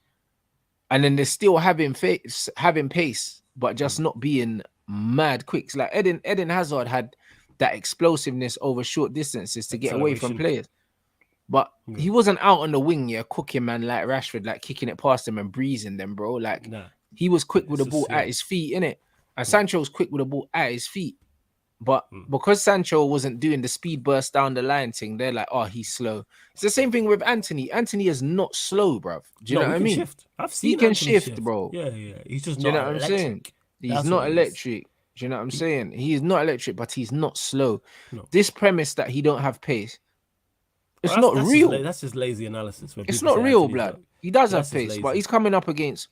And then there's still having pace, but just not being mad quick. Like Eden Hazard had that explosiveness over short distances to get away from players. But he wasn't out on the wing, cooking man like Rashford, like kicking it past them and breezing them, bro. Like he was quick with the ball at his feet, innit? And Sancho's quick with the ball at his feet. But because Sancho wasn't doing the speed burst down the line thing, they're like, oh, he's slow. It's the same thing with Anthony. Anthony is not slow, bruv. Do you know what I mean? Shift. I've seen he can Anthony shift, bro. Yeah. He's just Do you not know what I'm electric. saying? He's not electric. Do you know what I'm saying? He is not electric, but he's not slow. No. This premise that he don't have pace, it's not real. That's just lazy analysis. It's not real, blood. He does have pace, but he's coming up against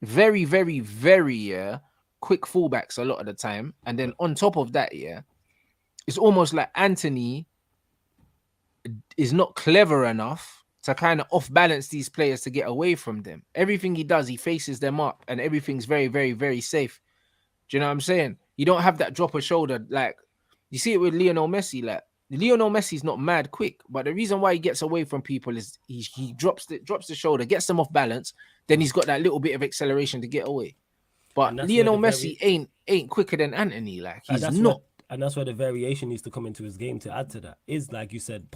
very, very, very quick fullbacks a lot of the time. And then on top of that, it's almost like Anthony is not clever enough to kind of off-balance these players to get away from them. Everything he does, he faces them up, and everything's very, very, very safe. Do you know what I'm saying? You don't have that drop of shoulder. Like, you see it with Lionel Messi. Like, Lionel Messi's not mad quick, but the reason why he gets away from people is he drops the shoulder, gets them off balance, then he's got that little bit of acceleration to get away. But Lionel Messi ain't quicker than Anthony. Like, he's not. And that's where the variation needs to come into his game to add to that. Is, like you said,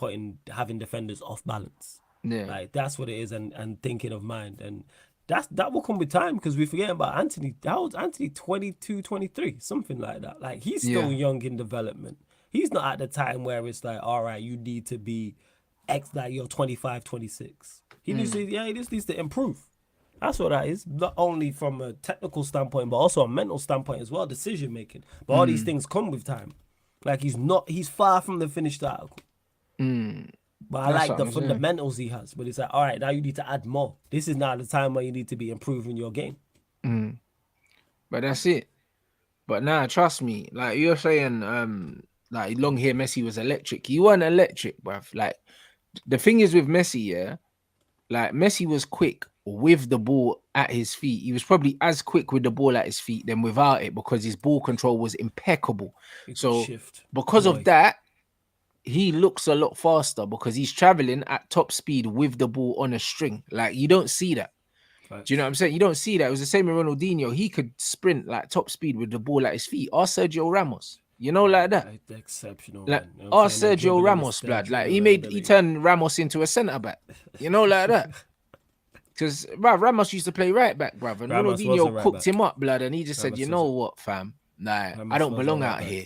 having defenders off balance. Yeah. Like, that's what it is, and thinking of mind. And that will come with time, because we forget about Anthony. How old's Anthony? 22, 23, something like that. Like, he's still young in development. He's not at the time where it's like, all right, you need to be X, like you're 25, 26. He needs to, he just needs to improve. That's what that is. Not only from a technical standpoint, but also a mental standpoint as well, decision making. But all these things come with time. Like, he's far from the finished article. But I like the fundamentals he has. But it's like, all right, now you need to add more. This is now the time where you need to be improving your game. But that's it. But nah, trust me. Like, you're saying, like, long hair Messi was electric. He wasn't electric, bruv. Like, the thing is with Messi, like, Messi was quick with the ball at his feet. He was probably as quick with the ball at his feet than without it, because his ball control was impeccable. So because of that, he looks a lot faster, because he's traveling at top speed with the ball on a string. Like, you don't see that. Right. Do you know what I'm saying? You don't see that. It was the same with Ronaldinho. He could sprint like top speed with the ball at his feet. Or Sergio Ramos. You know, like that. Exceptional. Like, you know Sergio Ramos, blood. Like, he turned Ramos into a centre back. You know, like that. Because Ramos used to play right back, brother. And Ronaldinho cooked him up, blood. And he just said, you know what, fam? Nah, I don't belong out here.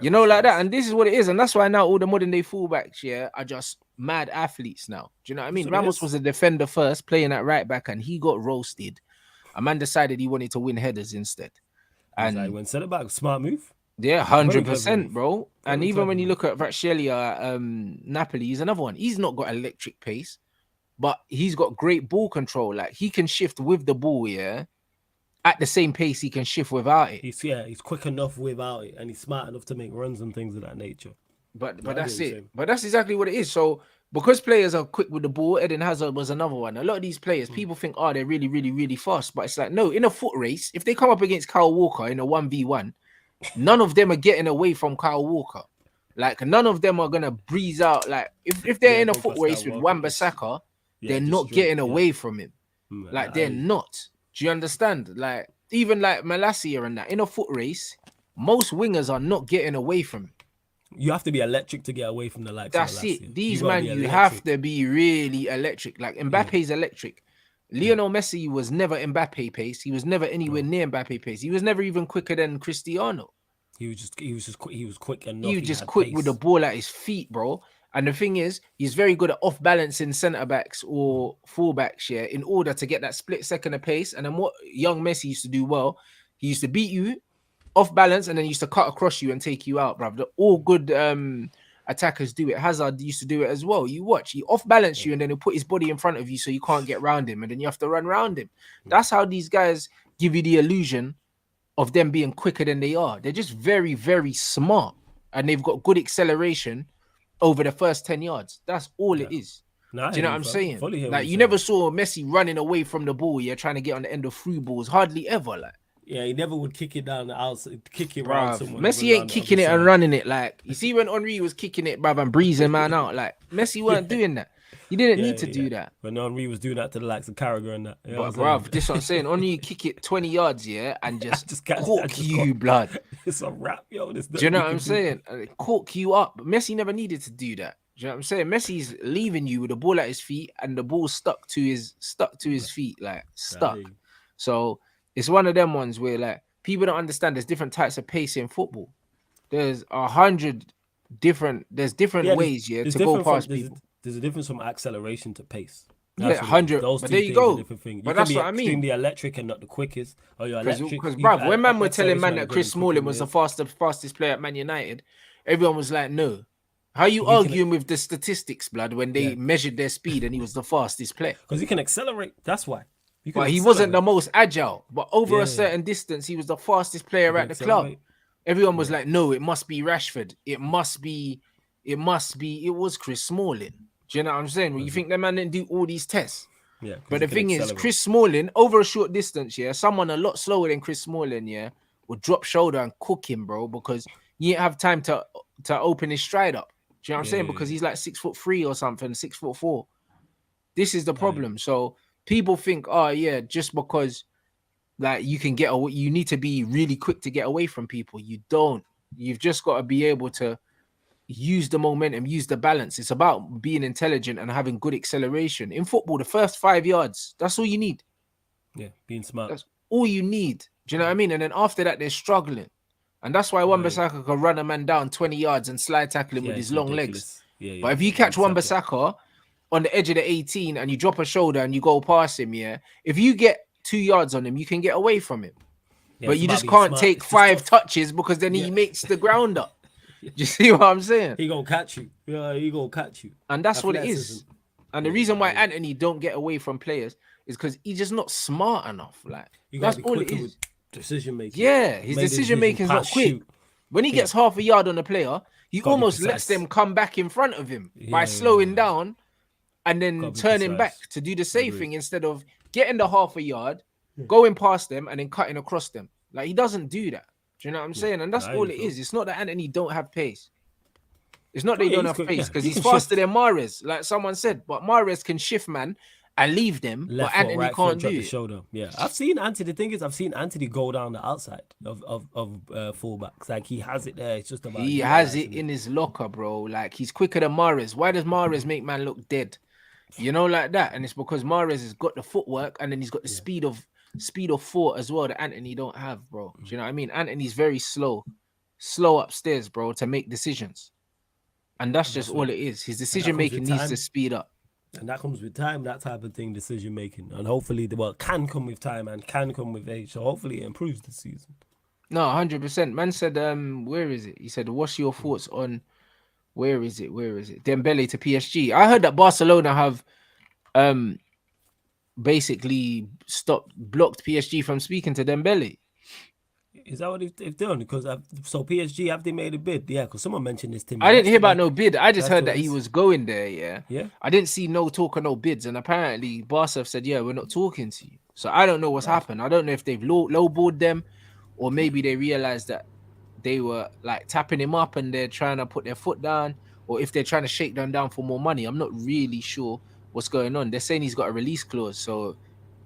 You know, like that. And this is what it is. And that's why now all the modern day fullbacks, are just mad athletes now. Do you know what I mean? That's what it Ramos is. was a defender first, playing at right back, and he got roasted. A man decided he wanted to win headers instead. He's like, And when centre back, smart move. yeah, Very clever 100%, move. bro. And Very even clever when you move. look at Vatshelia, Napoli, he's another one. He's not got electric pace, but he's got great ball control. Like he can shift with the ball, yeah, at the same pace he can shift without it. He's quick enough without it, and he's smart enough to make runs and things of that nature. But I get that's what you're it. saying. But that's exactly what it is. So because players are quick with the ball, Eden Hazard was another one. A lot of these players, people think, oh, they're really, really, really fast. But it's like, no, in a foot race, if they come up against Kyle Walker in a 1v1, none of them are getting away from Kyle Walker. Like none of them are gonna breeze out. Like if they're in a go foot past race Kyle with Walker, Wan-Bissaka, they're just not straight, getting away from him. Like they're not. Do you understand? Like even like Malacia and that in a foot race, most wingers are not getting away from him. You have to be electric to get away from the likes That's of Malacia. it. These gotta man, be you electric. have to be really electric. Like Mbappe's electric. Lionel Messi was never Mbappe pace. He was never anywhere near Mbappe pace. He was never even quicker than Cristiano. He was quick enough. He was just quick with the ball at his feet, bro. And the thing is, he's very good at off balancing centre backs or fullbacks, yeah, in order to get that split second of pace. And then what young Messi used to do well, he used to beat you off balance and then used to cut across you and take you out, bruv. All good attackers do it. Hazard used to do it as well. You watch, he off balance you and then he'll put his body in front of you so you can't get round him and then you have to run round him. That's how these guys give you the illusion of them being quicker than they are. They're just very, very smart and they've got good acceleration over the first 10 yards. That's all it is. Do you know what I'm saying? Like you never saw Messi running away from the ball, yeah, trying to get on the end of through balls. Hardly ever, like. Yeah, he never would kick it down the outside, kick it around someone. Messi ain't kicking it and running it. Like you see when Henry was kicking it, bruv, and breezing man out. Like Messi weren't doing that. He didn't need to do that. When Henry was doing that to the likes of Carragher and that. But bruv, this what I'm saying. Henry kick it 20 yards, yeah, and just cork you, blood. It's a wrap, yo. Do you know what I'm saying? Cork you up. Messi never needed to do that. Do you know what I'm saying? Messi's leaving you with the ball at his feet and the ball stuck to his feet, like stuck. So it's one of them ones where like people don't understand there's different types of pace in football. There's 100 different ways to go past people. There's a difference from acceleration to pace. That's 100. But there you go. But that's what I mean. Extremely electric and not the quickest. Or you're electric. Because bruv, when man were telling man that Chris Smalling was the fastest player at Man United, everyone was like, no. How are you arguing with the statistics, blood, when they measured their speed and he was the fastest player? Because he can accelerate. That's why. But he wasn't the most agile. But over a certain distance, he was the fastest player at the club. Everyone was like, no, it must be Rashford. It was Chris Smalling. Do you know what I'm saying? Well, you think that man didn't do all these tests? Yeah. But the thing is, Chris Smalling, over a short distance, someone a lot slower than Chris Smalling, would drop shoulder and cook him, bro, because he didn't have time to open his stride up. Do you know what I'm saying? Because he's like 6'3" or something, 6'4". This is the problem. So people think, just because like you can get away, you need to be really quick to get away from people. You don't. You've just got to be able to use the momentum, use the balance. It's about being intelligent and having good acceleration. In football, the first 5 yards, that's all you need. Yeah, being smart. That's all you need. Do you know what I mean? And then after that, they're struggling. And that's why Wan-Bissaka can run a man down 20 yards and slide tackle him with his long legs. But if you catch Wan-Bissaka on the edge of the 18 and you drop a shoulder and you go past him, if you get 2 yards on him, you can get away from him. But you just can't take 5 touches because then he makes the ground up. Do you see what I'm saying? He gonna catch you. Yeah, he gonna catch you. And that's what it is. And the reason why Anthony don't get away from players is because he's just not smart enough. Like that's all it is. Decision making. Yeah, his decision making is not quick. When he gets half a yard on a player, he almost lets them come back in front of him by slowing down and then turning back to do the safe thing instead of getting the half a yard, going past them and then cutting across them. Like he doesn't do that. Do you know what I'm saying? And that's all it is. It's not that Anthony don't have pace. It's not that he don't have pace because he's faster than Mahrez, like someone said. But Mahrez can shift, man, and leave them. But Anthony can't do it. Shoulder. Yeah, I've seen Anthony. The thing is, I've seen Anthony go down the outside of fullbacks. Like he has it there. It's just about he has it in his locker, bro. Like he's quicker than Mahrez. Why does Mahrez make man look dead? You know, like that. And it's because Mahrez has got the footwork and then he's got the speed of thought as well that Anthony don't have, bro. Do you know what I mean? Anthony's very slow upstairs, bro, to make decisions. And that's just all it is. His decision making needs to speed up. And that comes with time, that type of thing, decision making. And hopefully, can come with time and can come with age. So hopefully it improves this season. No, 100%. Man said, where is it? He said, what's your thoughts on, where is it? Dembele to PSG. I heard that Barcelona have basically blocked PSG from speaking to Dembele. Is that what they've done? Because so PSG, have they made a bid? Yeah, because someone mentioned this to me. I didn't hear about no bid. I just heard that he was going there. Yeah. I didn't see no talk or no bids, and apparently Barca said, "Yeah, we're not talking to you." So I don't know what's happened. I don't know if they've lowballed them, or maybe they realized that they were like tapping him up and they're trying to put their foot down, or if they're trying to shake them down for more money. I'm not really sure what's going on. They're saying he's got a release clause, so.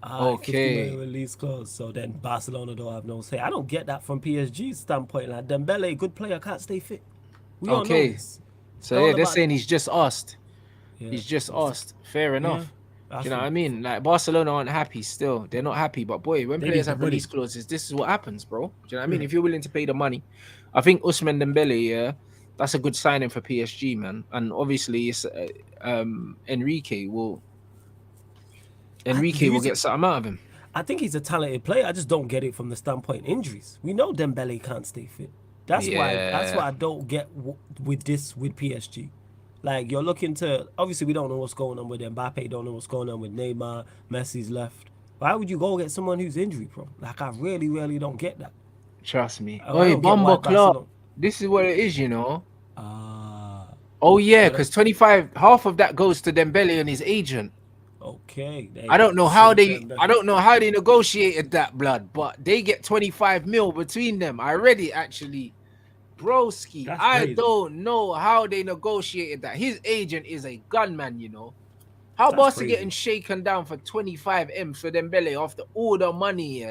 Okay. 50 million release clause. So then Barcelona don't have no say. I don't get that from PSG's standpoint. Like Dembele, good player, can't stay fit. We all know this. So yeah, they're saying he's just asked. Yeah. He's just asked. Fair enough. Yeah, you know what I mean? Like Barcelona aren't happy still. They're not happy. But boy, when players have release clauses, this is what happens, bro. Do you know what I mean? If you're willing to pay the money, I think Ousmane Dembele, that's a good signing for PSG, man. And obviously, it's Enrique will get something out of him. I think he's a talented player. I just don't get it from the standpoint injuries. We know Dembele can't stay fit. That's why I don't get with PSG. Like you're looking to, obviously we don't know what's going on with Mbappe, don't know what's going on with Neymar, Messi's left. Why would you go get someone who's injury prone? Like I really, really don't get that. Trust me. Oh, Bomba Club. This is what it is, you know. Oh yeah, because half of that goes to Dembele and his agent. Okay. I don't know how they negotiated that, blood, but they get 25 mil between them. I read it actually. Broski, I don't know how they negotiated that. His agent is a gunman, you know. How Barca getting shaken down for 25 M for Dembele after all the money,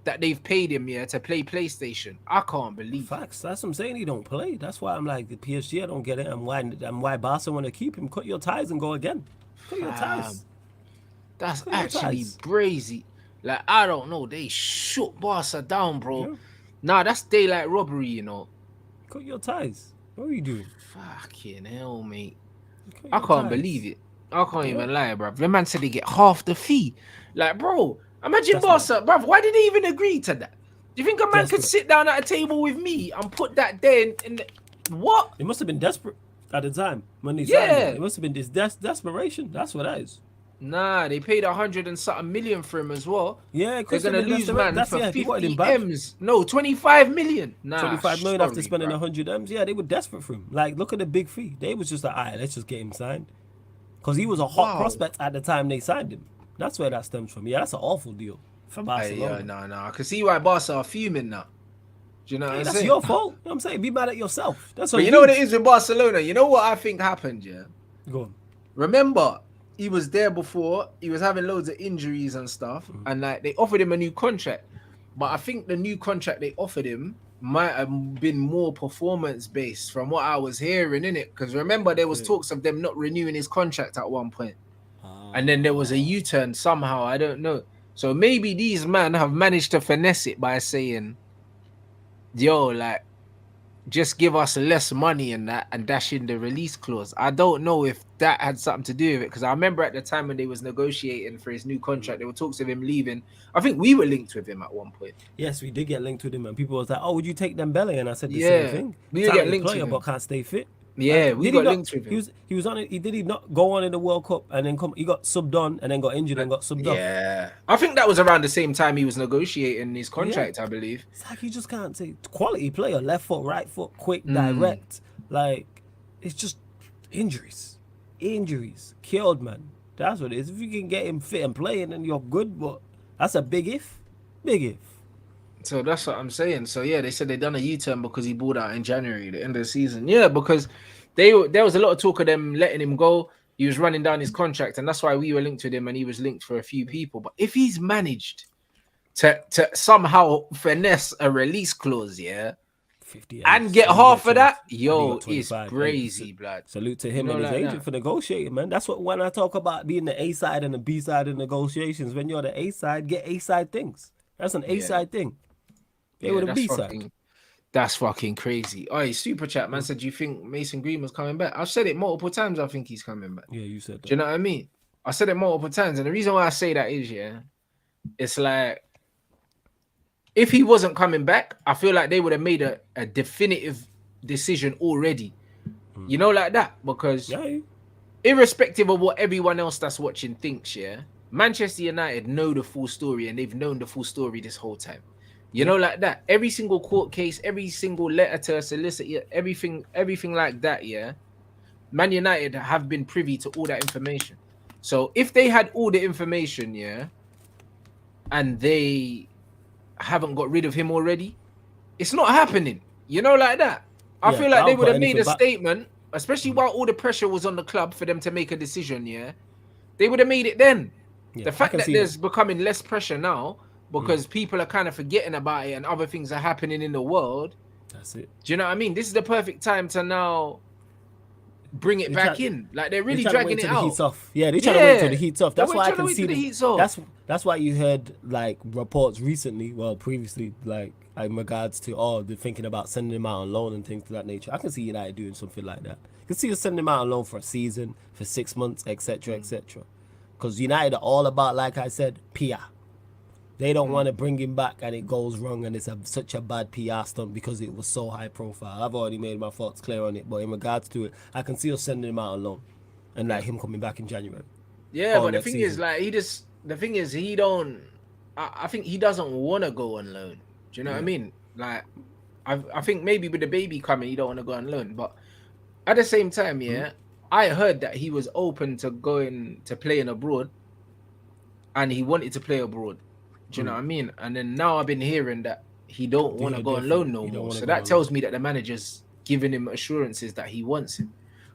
that they've paid him, to play PlayStation? I can't believe facts. That's what I'm saying. He don't play. That's why I'm like the PSG. I don't get it. And why Barca want to keep him? Cut your ties and go again. Cut your ties. That's actually crazy. Like I don't know. They shook Barca down, bro. Yeah. Nah, that's daylight robbery, you know. Cut your ties. What are you doing? Fucking hell, mate. I can't believe it. I can't even lie, bro. The man said they get half the fee. Like, bro, imagine Barca, bro. Why did they even agree to that? Do you think a man could sit down at a table with me and put that there in the... What? It must have been desperate at the time when they signed it. It must have been this desperation. That's what that is. Nah, they paid 100 and something million for him as well. Yeah, they're gonna lose man for 50 M's. No, 25 million. Nah, 25 million after spending 100 M's. Yeah, they were desperate for him. Like, look at the big fee. They was just like, alright, let's just get him signed. Because he was a hot prospect at the time they signed him. That's where that stems from. Yeah, that's an awful deal for Barcelona. No. I can see why Barca are fuming now. Do you know what I'm saying? That's your fault. You know what I'm saying? Be mad at yourself. That's what you know what it is with Barcelona? You know what I think happened, yeah? Go on. Remember, he was there before. He was having loads of injuries and stuff, and like they offered him a new contract. But I think the new contract they offered him might have been more performance based, from what I was hearing, innit? Because remember, there was talks of them not renewing his contract at one point, and then there was a U-turn somehow. I don't know. So maybe these men have managed to finesse it by saying, "Yo, like, just give us less money and that, and dash in the release clause." I don't know if that had something to do with it, because I remember at the time when they was negotiating for his new contract, there were talks of him leaving. I think we were linked with him at one point. Yes, we did get linked with him, and people was like, "Oh, would you take Dembele?" And I said the same thing. We did get linked with him, but can't stay fit. Yeah, we got linked with him. He was on it. He did he not go on in the World Cup and then he got subbed on and then got injured and got subbed off. Yeah, I think that was around the same time he was negotiating his contract. I believe. It's like you just can't say quality player, left foot, right foot, quick, direct. Like it's just injuries killed, man. That's what it is. If you can get him fit and playing, then you're good. But that's a big if. So that's what I'm saying. So yeah, they said they done a U-turn because he balled out in January, the end of the season. Yeah, because there was a lot of talk of them letting him go. He was running down his contract, and that's why we were linked with him, and he was linked for a few people. But if he's managed to somehow finesse a release clause, 50 and get half of that, yo, it's crazy, blood. Salute to him and his agent for negotiating, man. That's what, when I talk about being the A side and the B side of negotiations, when you're the A side, get A side things. That's an A side thing. They were the B side. That's fucking crazy. Oh, super chat man said, "Do you think Mason Greenwood's coming back?" I've said it multiple times. I think he's coming back. Yeah, you said that. Do you know what I mean? I said it multiple times, and the reason why I say that is, it's like if he wasn't coming back, I feel like they would have made a definitive decision already. You know, like that, because irrespective of what everyone else that's watching thinks, Manchester United know the full story, and they've known the full story this whole time. You know, like that. Every single court case, every single letter to a solicitor, everything like that, Man United have been privy to all that information. So if they had all the information, and they haven't got rid of him already, it's not happening. You know, like that. I feel like they would have made a statement, especially while all the pressure was on the club for them to make a decision, They would have made it then. The fact that there's becoming less pressure now, because people are kind of forgetting about it and other things are happening in the world. That's it. Do you know what I mean? This is the perfect time to now bring it back in. Like they're really dragging it out. The heat's off. Yeah, they're trying to wait till the heat's off. That's why I can see the heat's off. That's why you heard like reports recently, previously, like in regards to they're thinking about sending him out on loan and things of that nature. I can see United doing something like that. I can see us sending him out on loan for a season, for 6 months, etc., etc. Because United are all about, like I said, PR. They don't want to bring him back and it goes wrong and it's such a bad PR stunt because it was so high profile. I've already made my thoughts clear on it, but in regards to it, I can see us sending him out alone and like him coming back in January. Yeah, but the thing is, like, I think he doesn't want to go on loan. Do you know what I mean? Like, I think maybe with the baby coming, he don't want to go on loan. But at the same time, I heard that he was open to going to playing abroad and he wanted to play abroad. Do you know what I mean? And then now I've been hearing that he don't want to go on loan no more. So that tells me that the manager's giving him assurances that he wants him,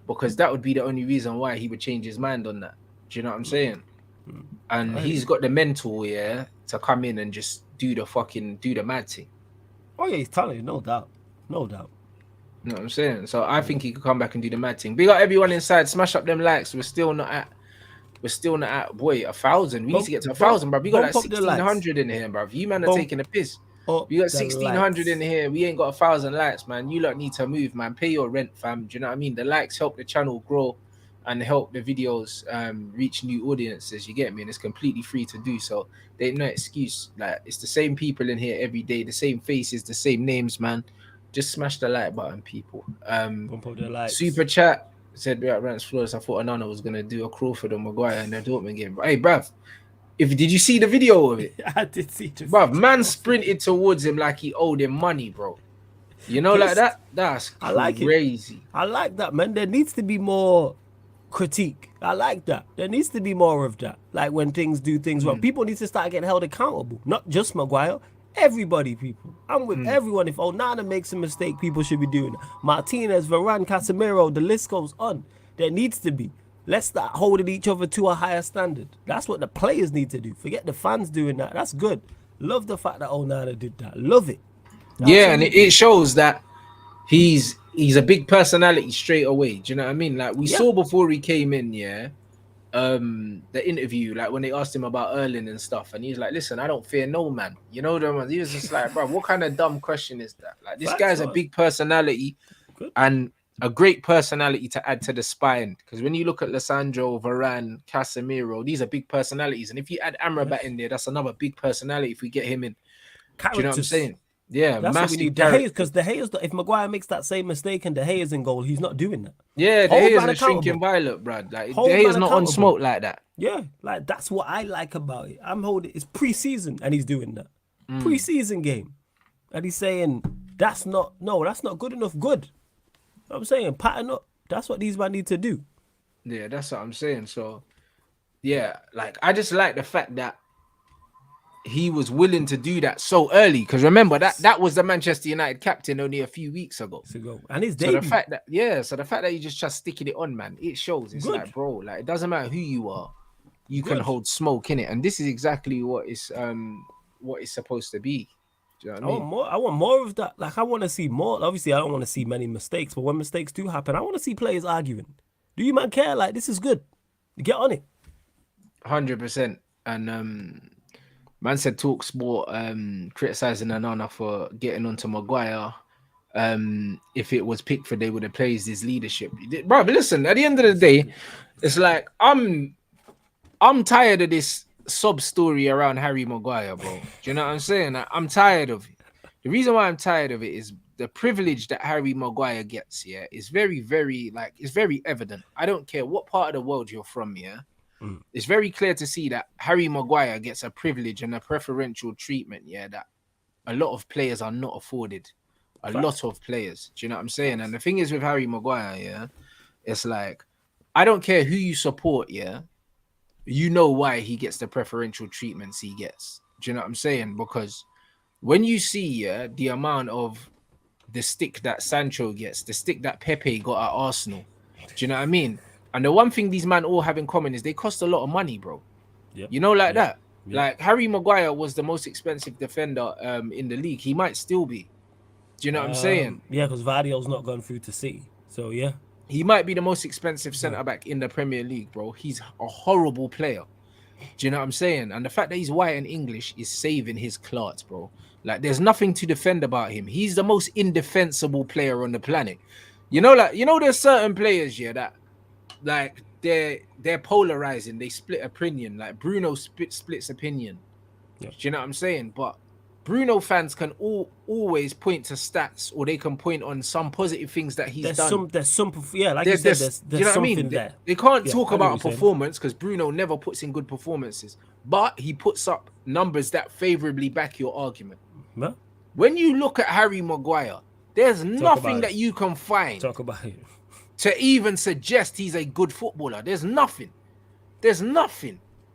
because that would be the only reason why he would change his mind on that. Do you know what I'm saying? And he's got the mental, to come in and just do the mad thing. Oh yeah, he's talented, no doubt. No doubt. You know what I'm saying? So I think he could come back and do the mad thing. Big up everyone inside. Smash up them likes. We're still not at 1,000. We need to get to 1,000, bro. We got like 1,600 in here, bro. You man are taking a piss. We got 1,600 in here. We ain't got 1,000 likes, man. You lot need to move, man. Pay your rent, fam. Do you know what I mean? The likes help the channel grow and help the videos reach new audiences. You get me? And it's completely free to do so. There ain't no excuse. Like, it's the same people in here every day, the same faces, the same names, man. Just smash the like button, people. Super chat said, "We're at Rants Flores. I thought Onana was gonna do a Crawford or Maguire in the Dortmund game." Hey, bruv, did you see the video of it? I did see it. Bruv, man sprinted towards him like he owed him money, bro. You know, like that? That's crazy. I like it. I like that, man. There needs to be more critique. I like that. There needs to be more of that. Like when things wrong. People need to start getting held accountable. Not just Maguire. Everybody, people. I'm with everyone. If Onana makes a mistake, people should be doing it. Martinez, Varane, Casemiro, the list goes on. There needs to be. Let's start holding each other to a higher standard. That's what the players need to do. Forget the fans doing that. That's good. Love the fact that Onana did that. Love it. And it shows that he's a big personality straight away. Do you know what I mean? Like we saw before he came in, the interview, like when they asked him about Erling and stuff, and he's like, "Listen, I don't fear no man." You know what I mean? He was just like, "Bro, what kind of dumb question is that?" Like this guy's a big personality and a great personality to add to the spine. Because when you look at Lissandro, Varane, Casemiro, these are big personalities, and if you add Amrabat in there, that's another big personality. If we get him in, do you know what I'm saying? Yeah, that's what we need. Because De Gea's, if Maguire makes that same mistake and De Gea's in goal, he's not doing that. Yeah, De Gea's a shrinking violet, Brad. Like De Gea's not on smoke like that. Yeah, like that's what I like about it. It's pre-season and he's doing that. Pre-season game. And he's saying that's not good enough. Good. You know what I'm saying? Pattern up. That's what these men need to do. Yeah, that's what I'm saying. So yeah, like I just like the fact that he was willing to do that so early, because remember that was the Manchester United captain only a few weeks ago. And his debut. So the fact that you just sticking it on, man, it shows. It's like, bro, like it doesn't matter who you are, you can hold smoke in it, and this is exactly what it's supposed to be. Do you know what I mean? I want more of that. Like I want to see more. Obviously, I don't want to see many mistakes, but when mistakes do happen, I want to see players arguing. Do you man care? Like this is good. Get on it. 100%. And man said TalkSport criticizing Onana for getting onto Maguire if it was Pickford, they would have praised his leadership. Bro, but listen, at the end of the day, it's like I'm tired of this sub story around Harry Maguire, bro. Do you know what I'm saying? I'm tired of it. The reason why I'm tired of it is the privilege that Harry Maguire gets, yeah, is very, very, like, it's very evident. I don't care what part of the world you're from, yeah. It's very clear to see that Harry Maguire gets a privilege and a preferential treatment, yeah, that a lot of players are not afforded. A lot of players. Do you know what I'm saying? And the thing is with Harry Maguire, yeah, it's like, I don't care who you support, yeah, you know why he gets the preferential treatments he gets. Do you know what I'm saying? Because when you see the amount of the stick that Sancho gets, the stick that Pepe got at Arsenal, do you know what I mean? And the one thing these men all have in common is they cost a lot of money, bro. Yep. You know, like that. Yep. Like Harry Maguire was the most expensive defender in the league. He might still be. Do you know what I'm saying? Yeah, because Vardio's not gone through to City. So, yeah. He might be the most expensive centre-back in the Premier League, bro. He's a horrible player. Do you know what I'm saying? And the fact that he's white and English is saving his class, bro. Like, there's nothing to defend about him. He's the most indefensible player on the planet. You know, like, there's certain players here that, like, they're polarizing. They split opinion. Like, Bruno splits opinion. Yeah. Do you know what I'm saying? But Bruno fans can always point to stats, or they can point on some positive things that he's done. There's some, yeah, like you said, there's you know what something I mean? there. They can't talk about a performance because Bruno never puts in good performances, but he puts up numbers that favorably back your argument. Huh? When you look at Harry Maguire, there's nothing that you can find to even suggest he's a good footballer. There's nothing.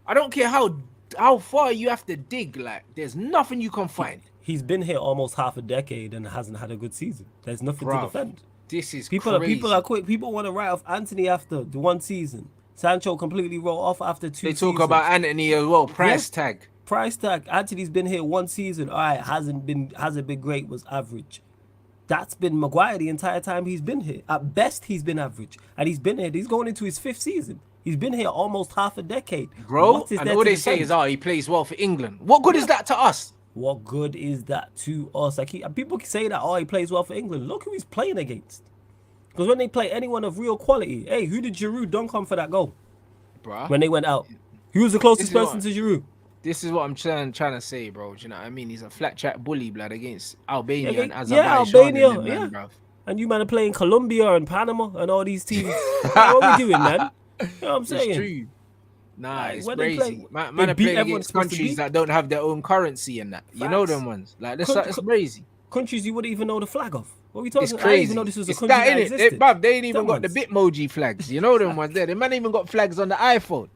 I don't care how far you have to dig, like, there's nothing you can find. He's been here almost half a decade and hasn't had a good season. There's nothing to defend. This is crazy. People are quick. People want to write off Anthony after the one season. Sancho completely wrote off after 2 seasons. They talk about Anthony as well. Price tag. Anthony's been here 1 season. All right, hasn't been great, was average. That's been Maguire the entire time he's been here. At best, he's been average. And he's been here. He's going into his 5th season. He's been here almost half a decade. Bro, and all they say is, he plays well for England. What good is that to us? What good is that to us? People say that, he plays well for England. Look who he's playing against. Because when they play anyone of real quality, hey, who did Giroud dunk on for that goal? Bro. When they went out. Who was the closest person to Giroud? This is what I'm trying to say, bro. Do you know what I mean? He's a flat chat bully, blood, against Albania and Azerbaijan. Albania, bro. And you man are playing Colombia and Panama and all these teams. What are we doing, man? You know what I'm saying? It's true. Nah, it's crazy. Man are playing against countries that don't have their own currency and that. Facts. You know them ones. Like, it's crazy. Countries you wouldn't even know the flag of. What are we talking about? Crazy. I didn't even know this was a country that existed. They ain't even got the Bitmoji flags. You know them ones there. They man even got flags on the iPhone.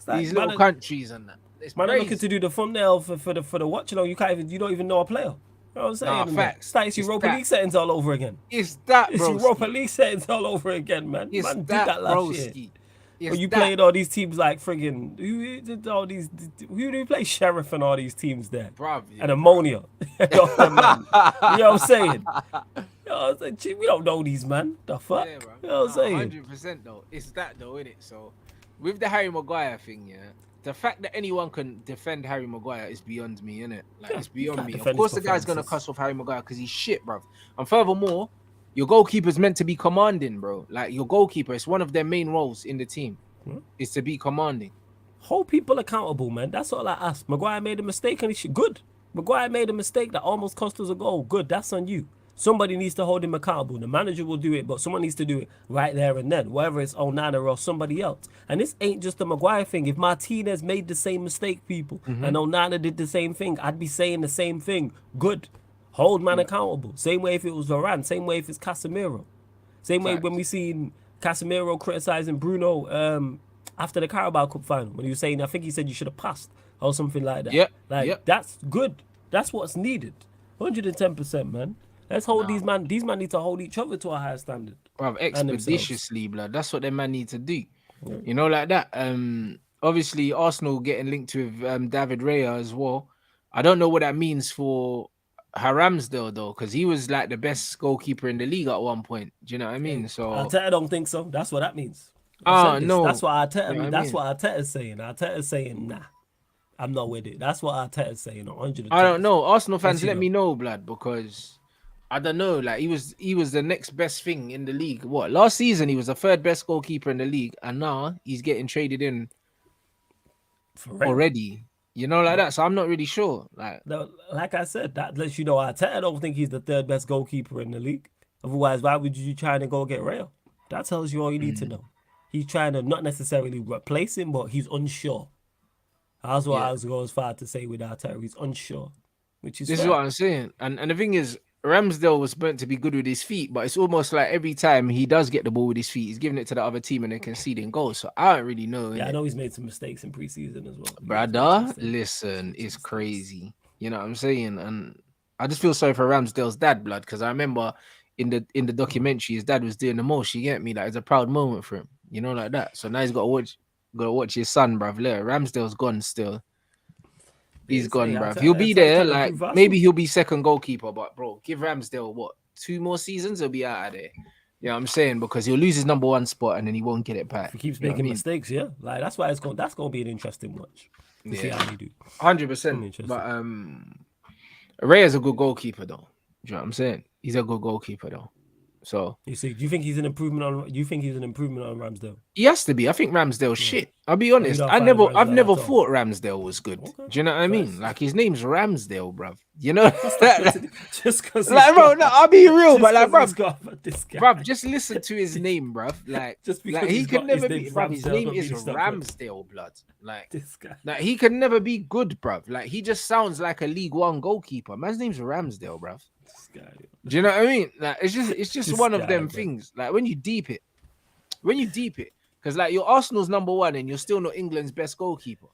Like, these little countries and that. It's man, I'm looking to do the thumbnail for the watch along. You don't even know a player. You know what I'm saying? Nah, facts. It's Europa League settings all over again. It's that, bro. It's Europa League settings all over again, man. It's man, that, did that last year. When you played all these teams like friggin' who do you play? Sheriff and all these teams there, and Ammonia. You know what I'm saying? We don't know these, man. The fuck? Yeah, you know what I'm saying? 100% though. It's that though, innit? So with the Harry Maguire thing, yeah, the fact that anyone can defend Harry Maguire is beyond me, innit? Like, it's beyond me. Of course, the guy's gonna cuss off Harry Maguire because he's shit, bro. And furthermore, your goalkeeper's meant to be commanding, bro. Like, your goalkeeper, it's one of their main roles in the team, is to be commanding. Hold people accountable, man. That's all I ask. Maguire made a mistake and he should. Good. Maguire made a mistake that almost cost us a goal. Good. That's on you. Somebody needs to hold him accountable. The manager will do it, but someone needs to do it right there and then, whether it's Onana or somebody else. And this ain't just a Maguire thing. If Martinez made the same mistake, people, and Onana did the same thing, I'd be saying the same thing. Good. Hold man accountable. Same way if it was Varane. Same way if it's Casemiro. Same way when we seen Casemiro criticizing Bruno after the Carabao Cup final. When he was saying, I think he said you should have passed or something like that. That's good. That's what's needed. 110%, man. Let's hold these man. These man need to hold each other to a higher standard. Bro, expeditiously, blood. That's what they man need to do. Yeah. You know, like that. Obviously, Arsenal getting linked with David Raya as well. I don't know what that means for Ramsdale though, because he was like the best goalkeeper in the league at one point. Do you know what I mean? So Arteta don't think so. That's what that means. No, that's what Arteta. You know that's what Arteta's saying. Arteta's saying, nah, I'm not with it. That's what Arteta's saying. 100%. I don't know. Arsenal fans, let me know, blood, because I don't know. Like he was the next best thing in the league. What last season he was the third best goalkeeper in the league, and now he's getting traded in For real. already. You know, like that. So I'm not really sure. Like I said, that lets you know Arteta don't think he's the third best goalkeeper in the league. Otherwise, why would you try to go get Rayo? That tells you all you need to know. He's trying to not necessarily replace him, but he's unsure. That's what I was going as far to say with Arteta. He's unsure, which is This fair. is what I'm saying. And the thing is, Ramsdale was meant to be good with his feet, but it's almost like every time he does get the ball with his feet, he's giving it to the other team and they're conceding goals. So I don't really know. Yeah, I know he's made some mistakes in preseason as well. Brother, listen, it's crazy. You know what I'm saying? And I just feel sorry for Ramsdale's dad, blood, because I remember in the documentary, his dad was doing the most. You get me? Like it's a proud moment for him, you know, like that. So now he's got to watch his son, bruv. Look, Ramsdale's gone still. He's gone, bruv. He'll be there. Like maybe he'll be second goalkeeper, but bro, give Ramsdale what 2 more seasons, he'll be out of there. You know what I'm saying? Because he'll lose his number 1 spot and then he won't get it back. If he keeps making mistakes, yeah. Like that's why that's gonna be an interesting watch. To see how he do. 100%. But Ray is a good goalkeeper though. Do you know what I'm saying? He's a good goalkeeper though. So you see, do you think he's an improvement on Ramsdale? He has to be. I think Ramsdale's shit. I'll be honest. I've never thought Ramsdale was good. Okay. Do you know what I mean? Like his name's Ramsdale, bruv. You know, just because. Like, bro, no, I'll be real, but like, bruv, just listen to his name, bruv. Like, just because he could never be. Bruv, his name is Ramsdale, blood. Like this guy. Like he can never be good, bruv. Like he just sounds like a League One goalkeeper. Man's name's Ramsdale, bruv. This guy. Do you know what I mean? Like it's just one of them things. Like when you deep it, because like you're Arsenal's number 1 and you're still not England's best goalkeeper.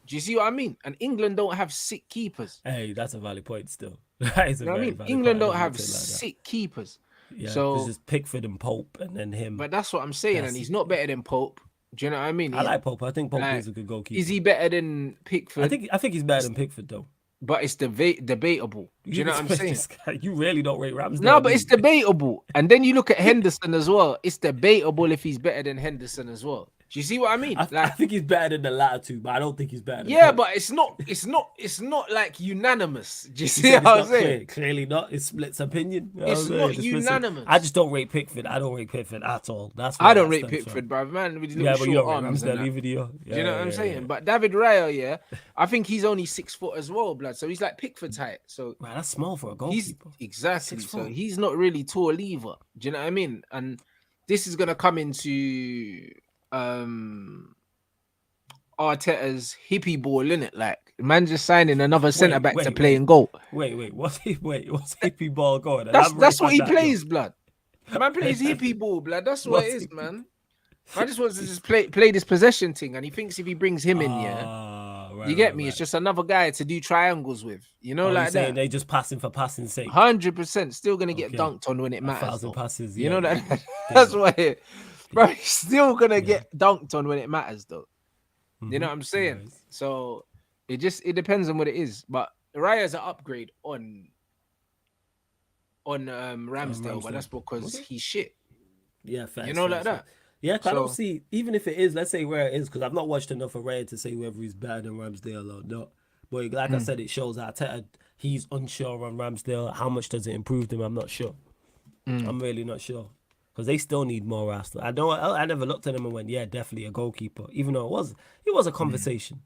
Do you see what I mean? And England don't have sick keepers. Hey, that's a valid point still. That is a very valid England point. don't have sick keepers. Yeah, so this is Pickford and Pope and then him. But that's what I'm saying, and he's not better than Pope. Do you know what I mean? I like Pope. I think Pope is a good goalkeeper. Is he better than Pickford? I think he's better than Pickford though. But it's debatable. Do you know what I'm saying? You really don't rate Ramsdale. No, but it's debatable. And then you look at Henderson as well. It's debatable if he's better than Henderson as well. Do you see what I mean? I think he's better than the latter two, but I don't think he's better than Pope. But it's not like unanimous. Do you see what I'm saying? Clearly not. It's splits opinion. It's not unanimous. I just don't rate Pickford. I don't rate Pickford at all. I don't rate Pickford, bro. Man, with his little short arms. Do you know what I'm saying? But David Raya, I think he's only 6 foot as well, blood. So he's like Pickford height. So man, that's small for a goalkeeper. Exactly. So he's not really tall either. Do you know what I mean? And this is gonna come into Arteta's hippie ball, innit? Like man just signing another centre back to play in goal. What's hippie ball going? That's what he plays, blood. Man plays hippie ball, blood. That's what it is, man. I just wants to just play this possession thing, and he thinks if he brings him in, you get me? It's just another guy to do triangles with, you know, like that. They just passing for passing's sake. 100%, still gonna get dunked on when it matters. 1,000 passes, you know that. That's why, bro. He's still gonna get dunked on when it matters, though. You know what I'm saying? Nice. So it depends on what it is. But Raya's an upgrade on Ramsdale, but that's because he's shit. Yeah, fair. You know, like that. Yeah, I don't see, even if it is, let's say where it is, because I've not watched enough of Raya to say whether he's better than Ramsdale or not. But like I said, it shows Arteta, he's unsure on Ramsdale. How much does it improve him? I'm not sure. I'm really not sure. Because they still need more Arsenal. I never looked at him and went, yeah, definitely a goalkeeper. Even though it was a conversation.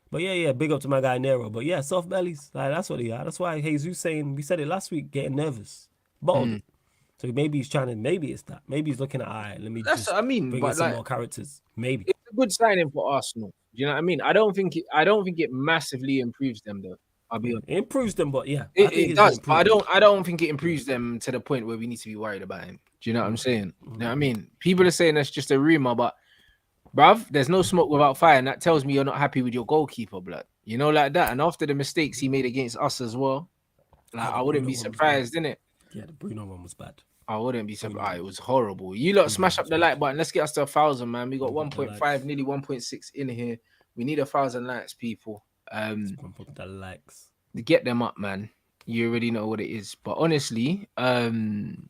But yeah, big up to my guy Nero. But yeah, soft bellies, like, that's what he are. That's why Jesus saying, we said it last week, getting nervous. Bottled. So maybe he's maybe it's that. Maybe he's looking at, all right, let me bring in some more characters. Maybe. It's a good signing for Arsenal. Do you know what I mean? I don't think it massively improves them, though. I'll be honest. It improves them, but yeah. It does, but I don't think it improves them to the point where we need to be worried about him. Do you know what I'm saying? You know what I mean? People are saying that's just a rumor, but bruv, there's no smoke without fire, and that tells me you're not happy with your goalkeeper, blood. You know, like that. And after the mistakes he made against us as well, like I wouldn't be surprised, innit? Yeah, the Bruno one was bad. I wouldn't be surprised. It was horrible. You lot smash up the like button. Let's get us to 1,000, man. We got 1.5, nearly 1.6 in here. We need 1,000 likes, people. The likes. Get them up, man. You already know what it is. But honestly, when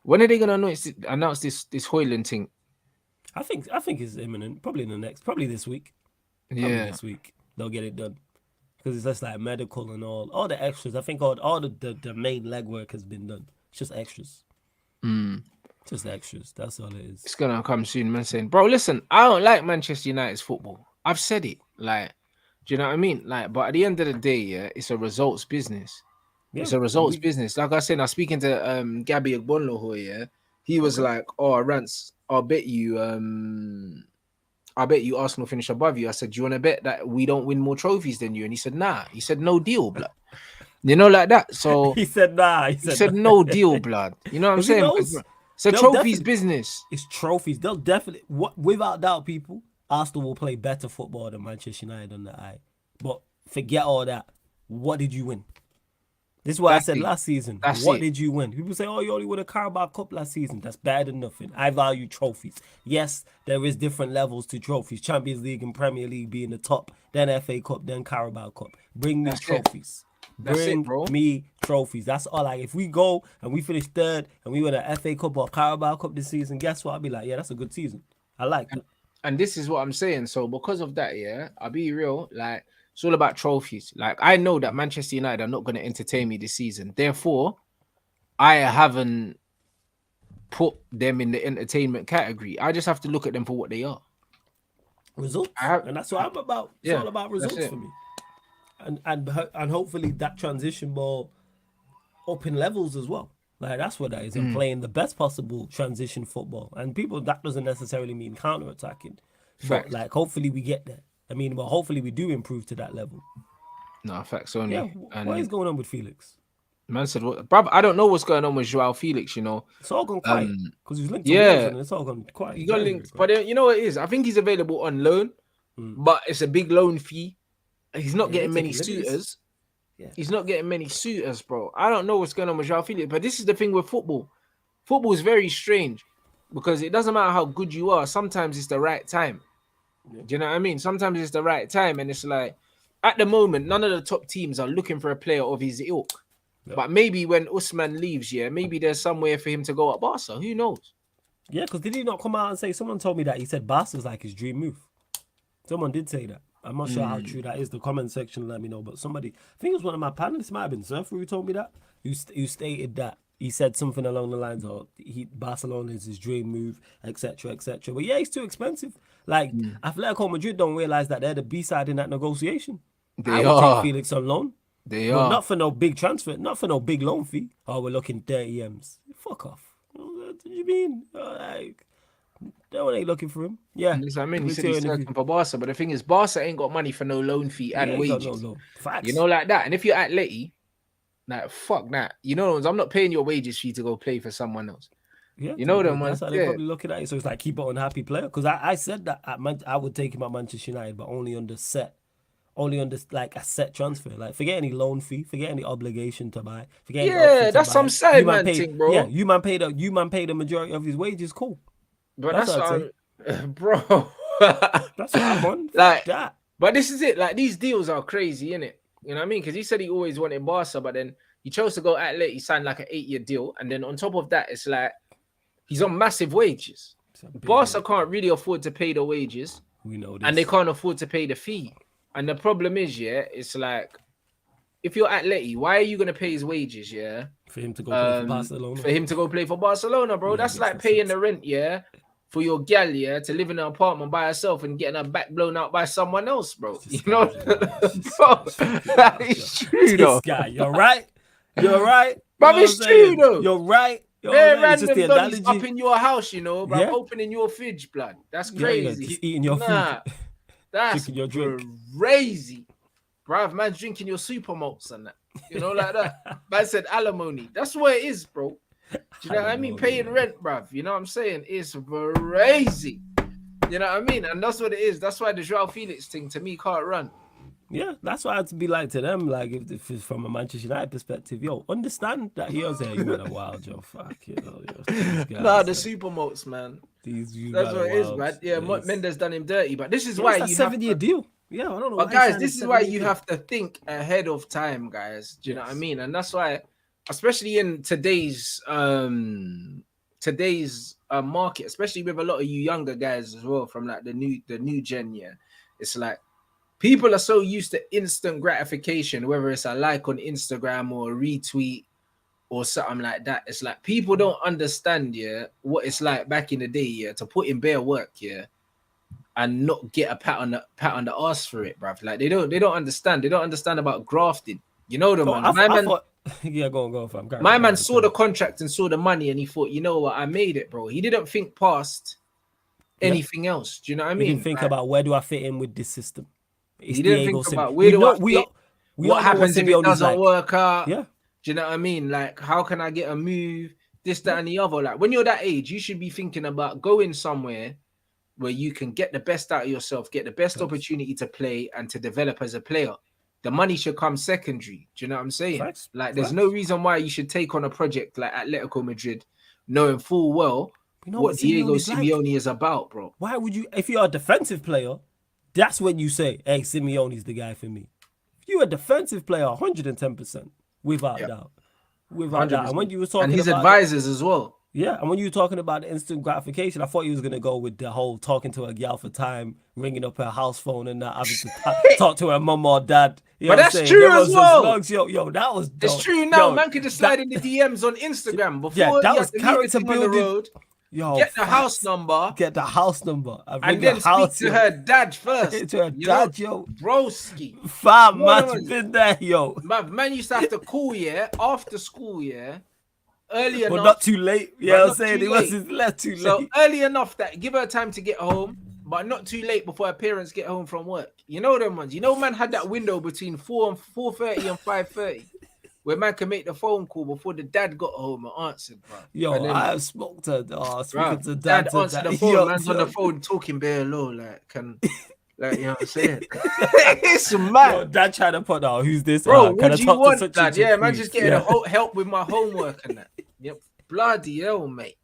are they gonna announce this Højlund thing? I think it's imminent. Probably this week. Probably this week they'll get it done. because it's just like medical and all the extras. I think all the main legwork has been done. It's just extras. Just extras. That's all it is. It's gonna come soon, man. Saying, bro, listen, I don't like Manchester United's football. I've said it. Like, do you know what I mean? Like, but at the end of the day, yeah, it's a results business. Yeah, It's a results business. Like I said, I was speaking to Gabby Agbonloho, yeah. He was like, "Oh, Rants, I'll bet you Arsenal finish above you." I said, "Do you want to bet that we don't win more trophies than you?" And he said, "Nah." He said, "No deal, blood." You know, like that. So he said, "Nah." he said, "No deal, blood." You know what I'm saying? It's a trophies business. It's trophies. They'll definitely, without doubt, people, Arsenal will play better football than Manchester United on the eye. But forget all that. What did you win? This is what I said last season. What did you win? People say, "Oh, you only won a Carabao Cup last season." That's better than nothing. I value trophies. Yes, there is different levels to trophies. Champions League and Premier League being the top, then FA Cup, then Carabao Cup. Bring me trophies. Bring me trophies. That's all. Like, if we go and we finish third and we win an FA Cup or Carabao Cup this season, guess what? I'll be like, yeah, that's a good season. I like that. And this is what I'm saying. So because of that, yeah, I'll be real. Like, it's all about trophies. Like, I know that Manchester United are not going to entertain me this season. Therefore, I haven't put them in the entertainment category. I just have to look at them for what they are. Results. And that's what I'm about. It's all about results for me. And hopefully that transition ball up in levels as well. Like, that's what that is. And playing the best possible transition football. And people, that doesn't necessarily mean counter-attacking. But, like, hopefully we get there. I mean, but hopefully we do improve to that level. No, facts only. Yeah, what is going on with Felix? Man said, "Bruv, I don't know what's going on with Joao Felix, you know." It's all gone quiet. Because he's linked to Wolves and it's all gone quiet. He got linked. But you know what it is? I think he's available on loan. But it's a big loan fee. He's not getting many suitors. Yeah. He's not getting many suitors, bro. I don't know what's going on with Joao Felix. But this is the thing with football. Football is very strange. Because it doesn't matter how good you are. Sometimes it's the right time. Yeah. Do you know what I mean? Sometimes it's the right time. And it's like, at the moment, none of the top teams are looking for a player of his ilk. Yep. But maybe when Usman leaves, yeah, maybe there's somewhere for him to go at Barca. Who knows? Yeah, because did he not come out and say, someone told me that he said Barca's like his dream move. Someone did say that. I'm not sure how true that is. The comment section let me know. But somebody, I think it was one of my panelists, might have been Surfer who told me that, who stated that he said something along the lines of Barcelona is his dream move, etc., etc. But yeah, he's too expensive. Like, Atletico Madrid don't realize that they're the B-side in that negotiation. I would take Felix on loan. They are. Not for no big transfer, not for no big loan fee. Oh, we're looking 30 M's. Fuck off. What do you mean? Like, no one ain't looking for him. Yeah. I mean, he said he's looking for Barca, but the thing is, Barca ain't got money for no loan fee and wages. No. Facts. You know, like that. And if you're Atleti, like, fuck that. You know, I'm not paying your wages fee to go play for someone else. Yeah, you know them. That's how they're probably looking at it. So it's like, keep it unhappy player. Because I said that I would take him at Manchester United, but only under like a set transfer. Like, forget any loan fee, forget any obligation to buy. Forget that's some side man thing, bro. Yeah, you man paid the majority of his wages. Cool. But that's what I'm, bro. That's what I'm on. Like that. But this is it. Like, these deals are crazy, innit? You know what I mean? Because he said he always wanted Barca, but then he chose to go Atleti. He signed like an 8-year deal, and then on top of that, it's like he's on massive wages. Barca can't really afford to pay the wages. We know this. And they can't afford to pay the fee. And the problem is, it's like, if you're Atleti, why are you going to pay his wages, For him to go play for Barcelona? For him to go play for Barcelona, bro. That's like paying the rent, for your gal, to live in an apartment by herself and getting her back blown out by someone else, bro. You know? Bro, that is true, though. This guy, you're right. You're right. But it's true, though. You're right. They're random doggies up in your house, you know, bro. Opening your fridge, blood. That's crazy. He's eating your food. That's crazy. Bruv, man's drinking your super malts and that. You know, like that. Man said alimony. That's what it is, bro. Do you know what I mean? Paying rent, bruv. You know what I'm saying? It's crazy. You know what I mean? And that's what it is. That's why the Joao Felix thing, to me, can't run. Yeah, that's what I had to be like to them. Like, if it's from a Manchester United perspective, yo, understand that he was there. You went a wild, yo. Fuck, you know. Nah, the super malts, man. That's what it is, man. Yeah, Mendes done him dirty, but this is why you 7-year deal. Yeah, I don't know. But guys, this is why you have to think ahead of time, guys. Do you know what I mean? And that's why, especially in today's market, especially with a lot of you younger guys as well from like the new gen, it's like people are so used to instant gratification, whether it's a like on Instagram or a retweet or something like that. It's like people don't understand, what it's like back in the day, to put in bare work, and not get a pat on the ass for it, bruv. Like they don't understand. They don't understand about grafting. You know the man. I thought, yeah, go on, fam. My man saw the contract and saw the money, and he thought, you know what, I made it, bro. He didn't think past anything else. Do you know what I mean? He didn't think about where do I fit in with this system. He didn't think about where do I fit? What happens if it doesn't work out? Yeah. Do you know what I mean? Like, how can I get a move? This, that, and the other. Like, when you're that age, you should be thinking about going somewhere where you can get the best out of yourself, get the best opportunity to play and to develop as a player. The money should come secondary. Do you know what I'm saying? Like, there's no reason why you should take on a project like Atletico Madrid, knowing full well what Diego Simeone is about, bro. Why would you, if you're a defensive player, that's when you say, hey, Simeone's the guy for me. If you're a defensive player, 110%, without doubt. Without doubt. And when you were talking his advisors as well. Yeah, and when you were talking about the instant gratification, I thought you was going to go with the whole talking to a gal for time, ringing up her house phone and not having to talk to her mum or dad. You know but that's true as well. Yo, that was dope. It's true now. Man could just slide in the DMs on Instagram before that was character building. On the road. Yo, get the house number. Get the house number. And then speak to her dad first. To her dad, yo. Broski. Fam, man's been there, yo. Man used to have to call, after school, early enough. But not too late. Yeah, I'm saying it wasn't too late. So early enough that give her time to get home, but not too late before her parents get home from work. You know them ones. You know, man had that window between 4:30 and 5:30. Where man can make the phone call before the dad got home and answered, bro. Yo, I have spoke to speaking to dad. Answered the phone, man's on the phone talking bare low, like, you know what I'm saying? It's mad. Yo, dad trying to put out, who's this? Bro, what do you want, dad? Yeah, man, just getting help with my homework and that. Yep, bloody hell, mate.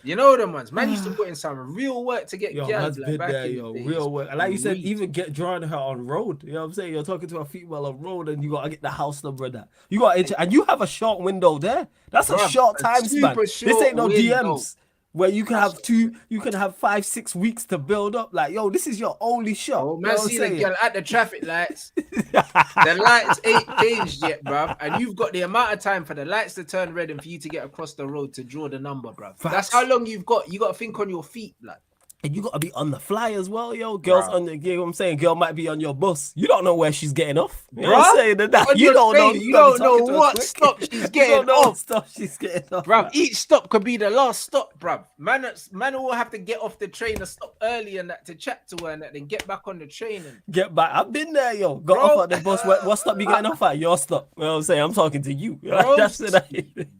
You know them ones. Man used to put in some real work to get girls like back in the days. Real work. And like you said, even drawing her on road. You know what I'm saying? You're talking to a female on road and you got to get the house number and that. You got and you have a short window there. That's a short time span. This ain't no DMs where you can have 5-6 weeks to build up. Like, yo, this is your only shot. Oh, man, see the girl at the traffic lights. The lights ain't changed yet, bruv. And you've got the amount of time for the lights to turn red and for you to get across the road to draw the number, bruv. That's how long you've got. You got to think on your feet, like. And you got to be on the fly as well, yo. Girls on the, you know what I'm saying? Girl might be on your bus. You don't know where she's getting off. You know what I'm saying? You don't know. You don't know what stop she's getting off. Bruv, each stop could be the last stop, bruv. Man will have to get off the train and stop early and that to chat to her and that, then get back on the train. And get back. I've been there, yo. Got off at the bus. What stop you getting off at? Your stop. You know what I'm saying? I'm talking to you. Bro,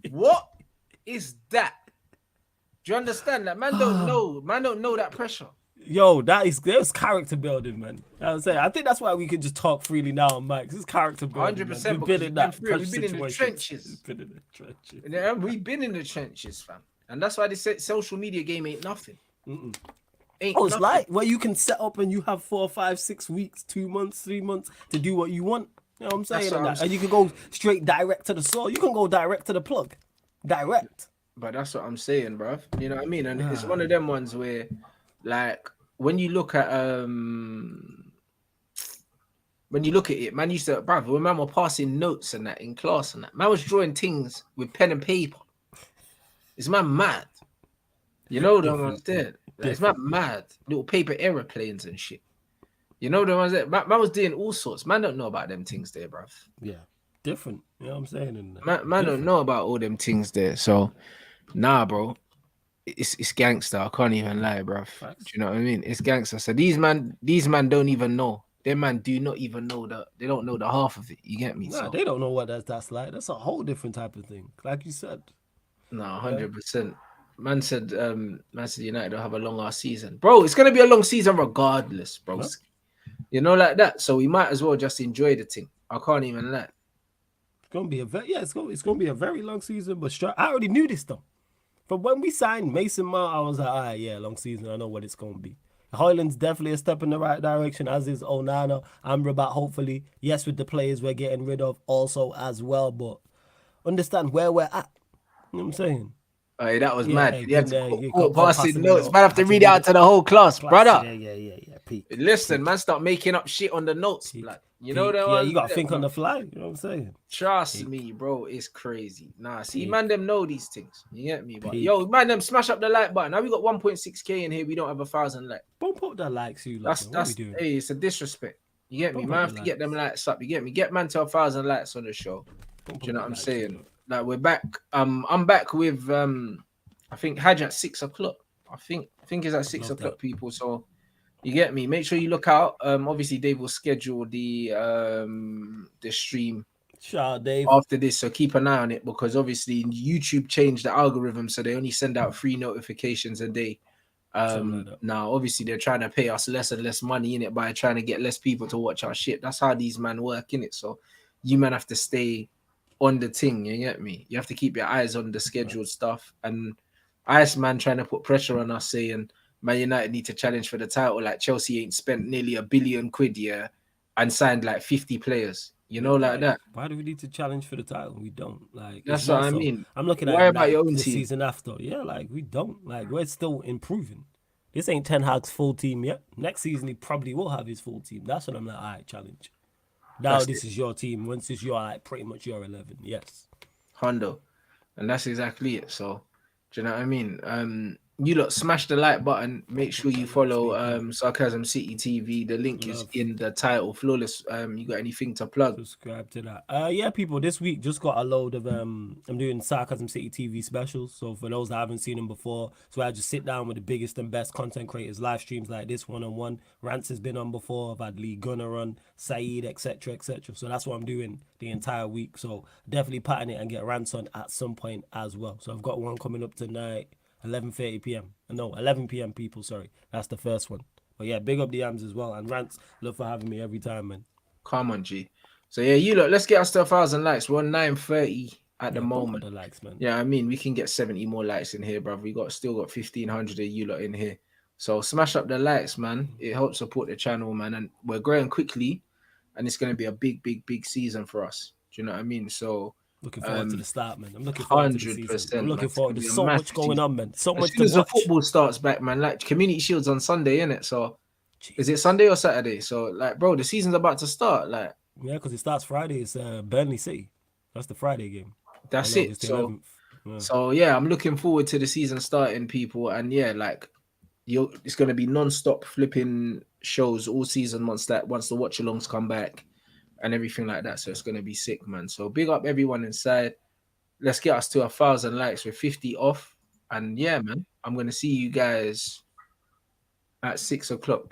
what is that? Do you understand that? Man don't know. Man don't know that pressure. Yo, there's character building, man. You know what I'm saying? I think that's why we can just talk freely now on mic. It's character building. 100%. We've been in the trenches. Yeah, we've been in the trenches, fam. And that's why they said social media game ain't nothing. It's like where you can set up and you have 4, 5, 6 weeks, 2 months, 3 months to do what you want. You know what I'm saying? And you can go straight direct to the source. You can go direct to the plug. Direct. But that's what I'm saying, bruv. You know what I mean? And it's one of them ones where, like, when you look at it, man used to, bruv, when man were passing notes and that in class and that, man was drawing things with pen and paper. Is man mad? You know the ones there. Like, it's man mad. Little paper aeroplanes and shit. You know the ones that man was doing all sorts. Man don't know about them things there, bruv. Yeah. Different. You know what I'm saying? Man don't know about all them things there. So, nah, bro. It's gangster. I can't even lie, bro. Do you know what I mean? It's gangster. So these man don't even know. Them man do not even know that. They don't know the half of it. You get me? Nah, they don't know what that's like. That's a whole different type of thing. Like you said. No, 100%. Man said United will have a long ass season, bro. It's gonna be a long season regardless, bro. Huh? You know, like that. So we might as well just enjoy the thing. I can't even lie. It's gonna be it's gonna be a very long season. But I already knew this though. But when we signed Mason Mount, I was like, all right, yeah, long season. I know what it's gonna be. Højlund's definitely a step in the right direction, as is Onana, Amrabat, hopefully. Yes, with the players we're getting rid of also as well. But understand where we're at. You know what I'm saying? Hey, that was Yeah, mad. hey, You had been to there. You quote got passing passing the notes. note. Man, have to Had to read it read out it. to the whole class, Class. brother. Yeah. Peak. Listen, Peak. man, start making up shit on the notes, Peak. blood. You know Peak. the Yeah, ones you got to there, think on bro. the fly. You know what I'm saying? Trust Peak. me, bro. It's crazy. Nah, see, Peak. man, them know these things. You get me? But Peak. yo, man, them smash up the like button. Now we got 1.6K in here. We don't have 1,000 likes. Bump up that likes you, lot, man. What we doing? Hey, it's a disrespect. You get me? Bump Man, up I the have to get them likes. likes up. You get me? Get man to 1,000 likes on the show. Bump Do you up know the what I'm likes, you saying? lot. Like we're back. I'm back with I think Hajj at 6 o'clock. I think it's at six Love that. o'clock, people. So you get me. Make sure you look out. Obviously Dave will schedule the stream Shout out, Dave. after this, so keep an eye on it because obviously YouTube changed the algorithm, so they only send out 3 notifications a day. Something like that. Now obviously they're trying to pay us less and less money in it by trying to get less people to watch our shit. That's how these man work in it. So you man have to stay on the thing. You get me? You have to keep your eyes on the scheduled stuff. And Iceman trying to put pressure on us, saying Man United need to challenge for the title. Like Chelsea ain't spent nearly £1 billion, yeah, and signed like 50 players. You know, like Like, that. why do we need to challenge for the title? We don't. Like, it's That's what more I so. mean. I'm looking at Worry it about like your own the team. season after. Yeah, like we don't. Like we're still improving. This ain't Ten Hag's full team yet. Next season he probably will have his full team. That's what I'm like. All right, challenge. Now That's this it. is your team. Once it's your like pretty much your 11. Yes. Hondo. And that's exactly it. So, do you know what I mean? You lot smash the like button. Make sure you follow Sarcasm City TV. The link is Love. in the title. Flawless. You got anything to plug? Subscribe to that. Yeah, people. This week just got a load of I'm doing Sarcasm City TV specials. So for those that haven't seen them before, so I just sit down with the biggest and best content creators, live streams like this one-on-one. Rants has been on before. I've had Lee Gunner on, Saeed, etc., etc. So that's what I'm doing the entire week. So definitely pattern it and get Rants on at some point as well. So I've got one coming up tonight, 11:30 p.m. No, 11 p.m. People, sorry, that's the first one. But yeah, big up the Ams as well, and Rants, love for having me every time, man. Come on, G. So yeah, you look. Let's get us to 1,000 likes. We're on 930 at the Yeah, bump up moment. the likes, man. Yeah, I mean we can get 70 more likes in here, bro. We still got 1,500 of you lot in here. So smash up the likes, man. It helps support the channel, man. And we're growing quickly, and it's going to be a big, big, big season for us. Do you know what I mean? So Looking forward to the start, man. I'm looking forward to the season. I'm 100%, man. looking It's forward. gonna be There's a so much massive going season. on, man. So As much soon to as the watch. football starts back, man, like Community Shield's on Sunday, innit? So is it Jesus. Sunday or Saturday? So like, bro, the season's about to start. Like, Yeah, because it starts Friday. It's Burnley City. That's the Friday game that's on it. August the So 11th. Yeah. so yeah, I'm looking forward to the season starting, people. And yeah, like it's gonna be non-stop flipping shows all season once the watch alongs come back and everything like that. So it's gonna be sick, man. So big up everyone inside. Let's get us to 1,000 likes with 50 off. And yeah, man, I'm gonna see you guys at 6 o'clock.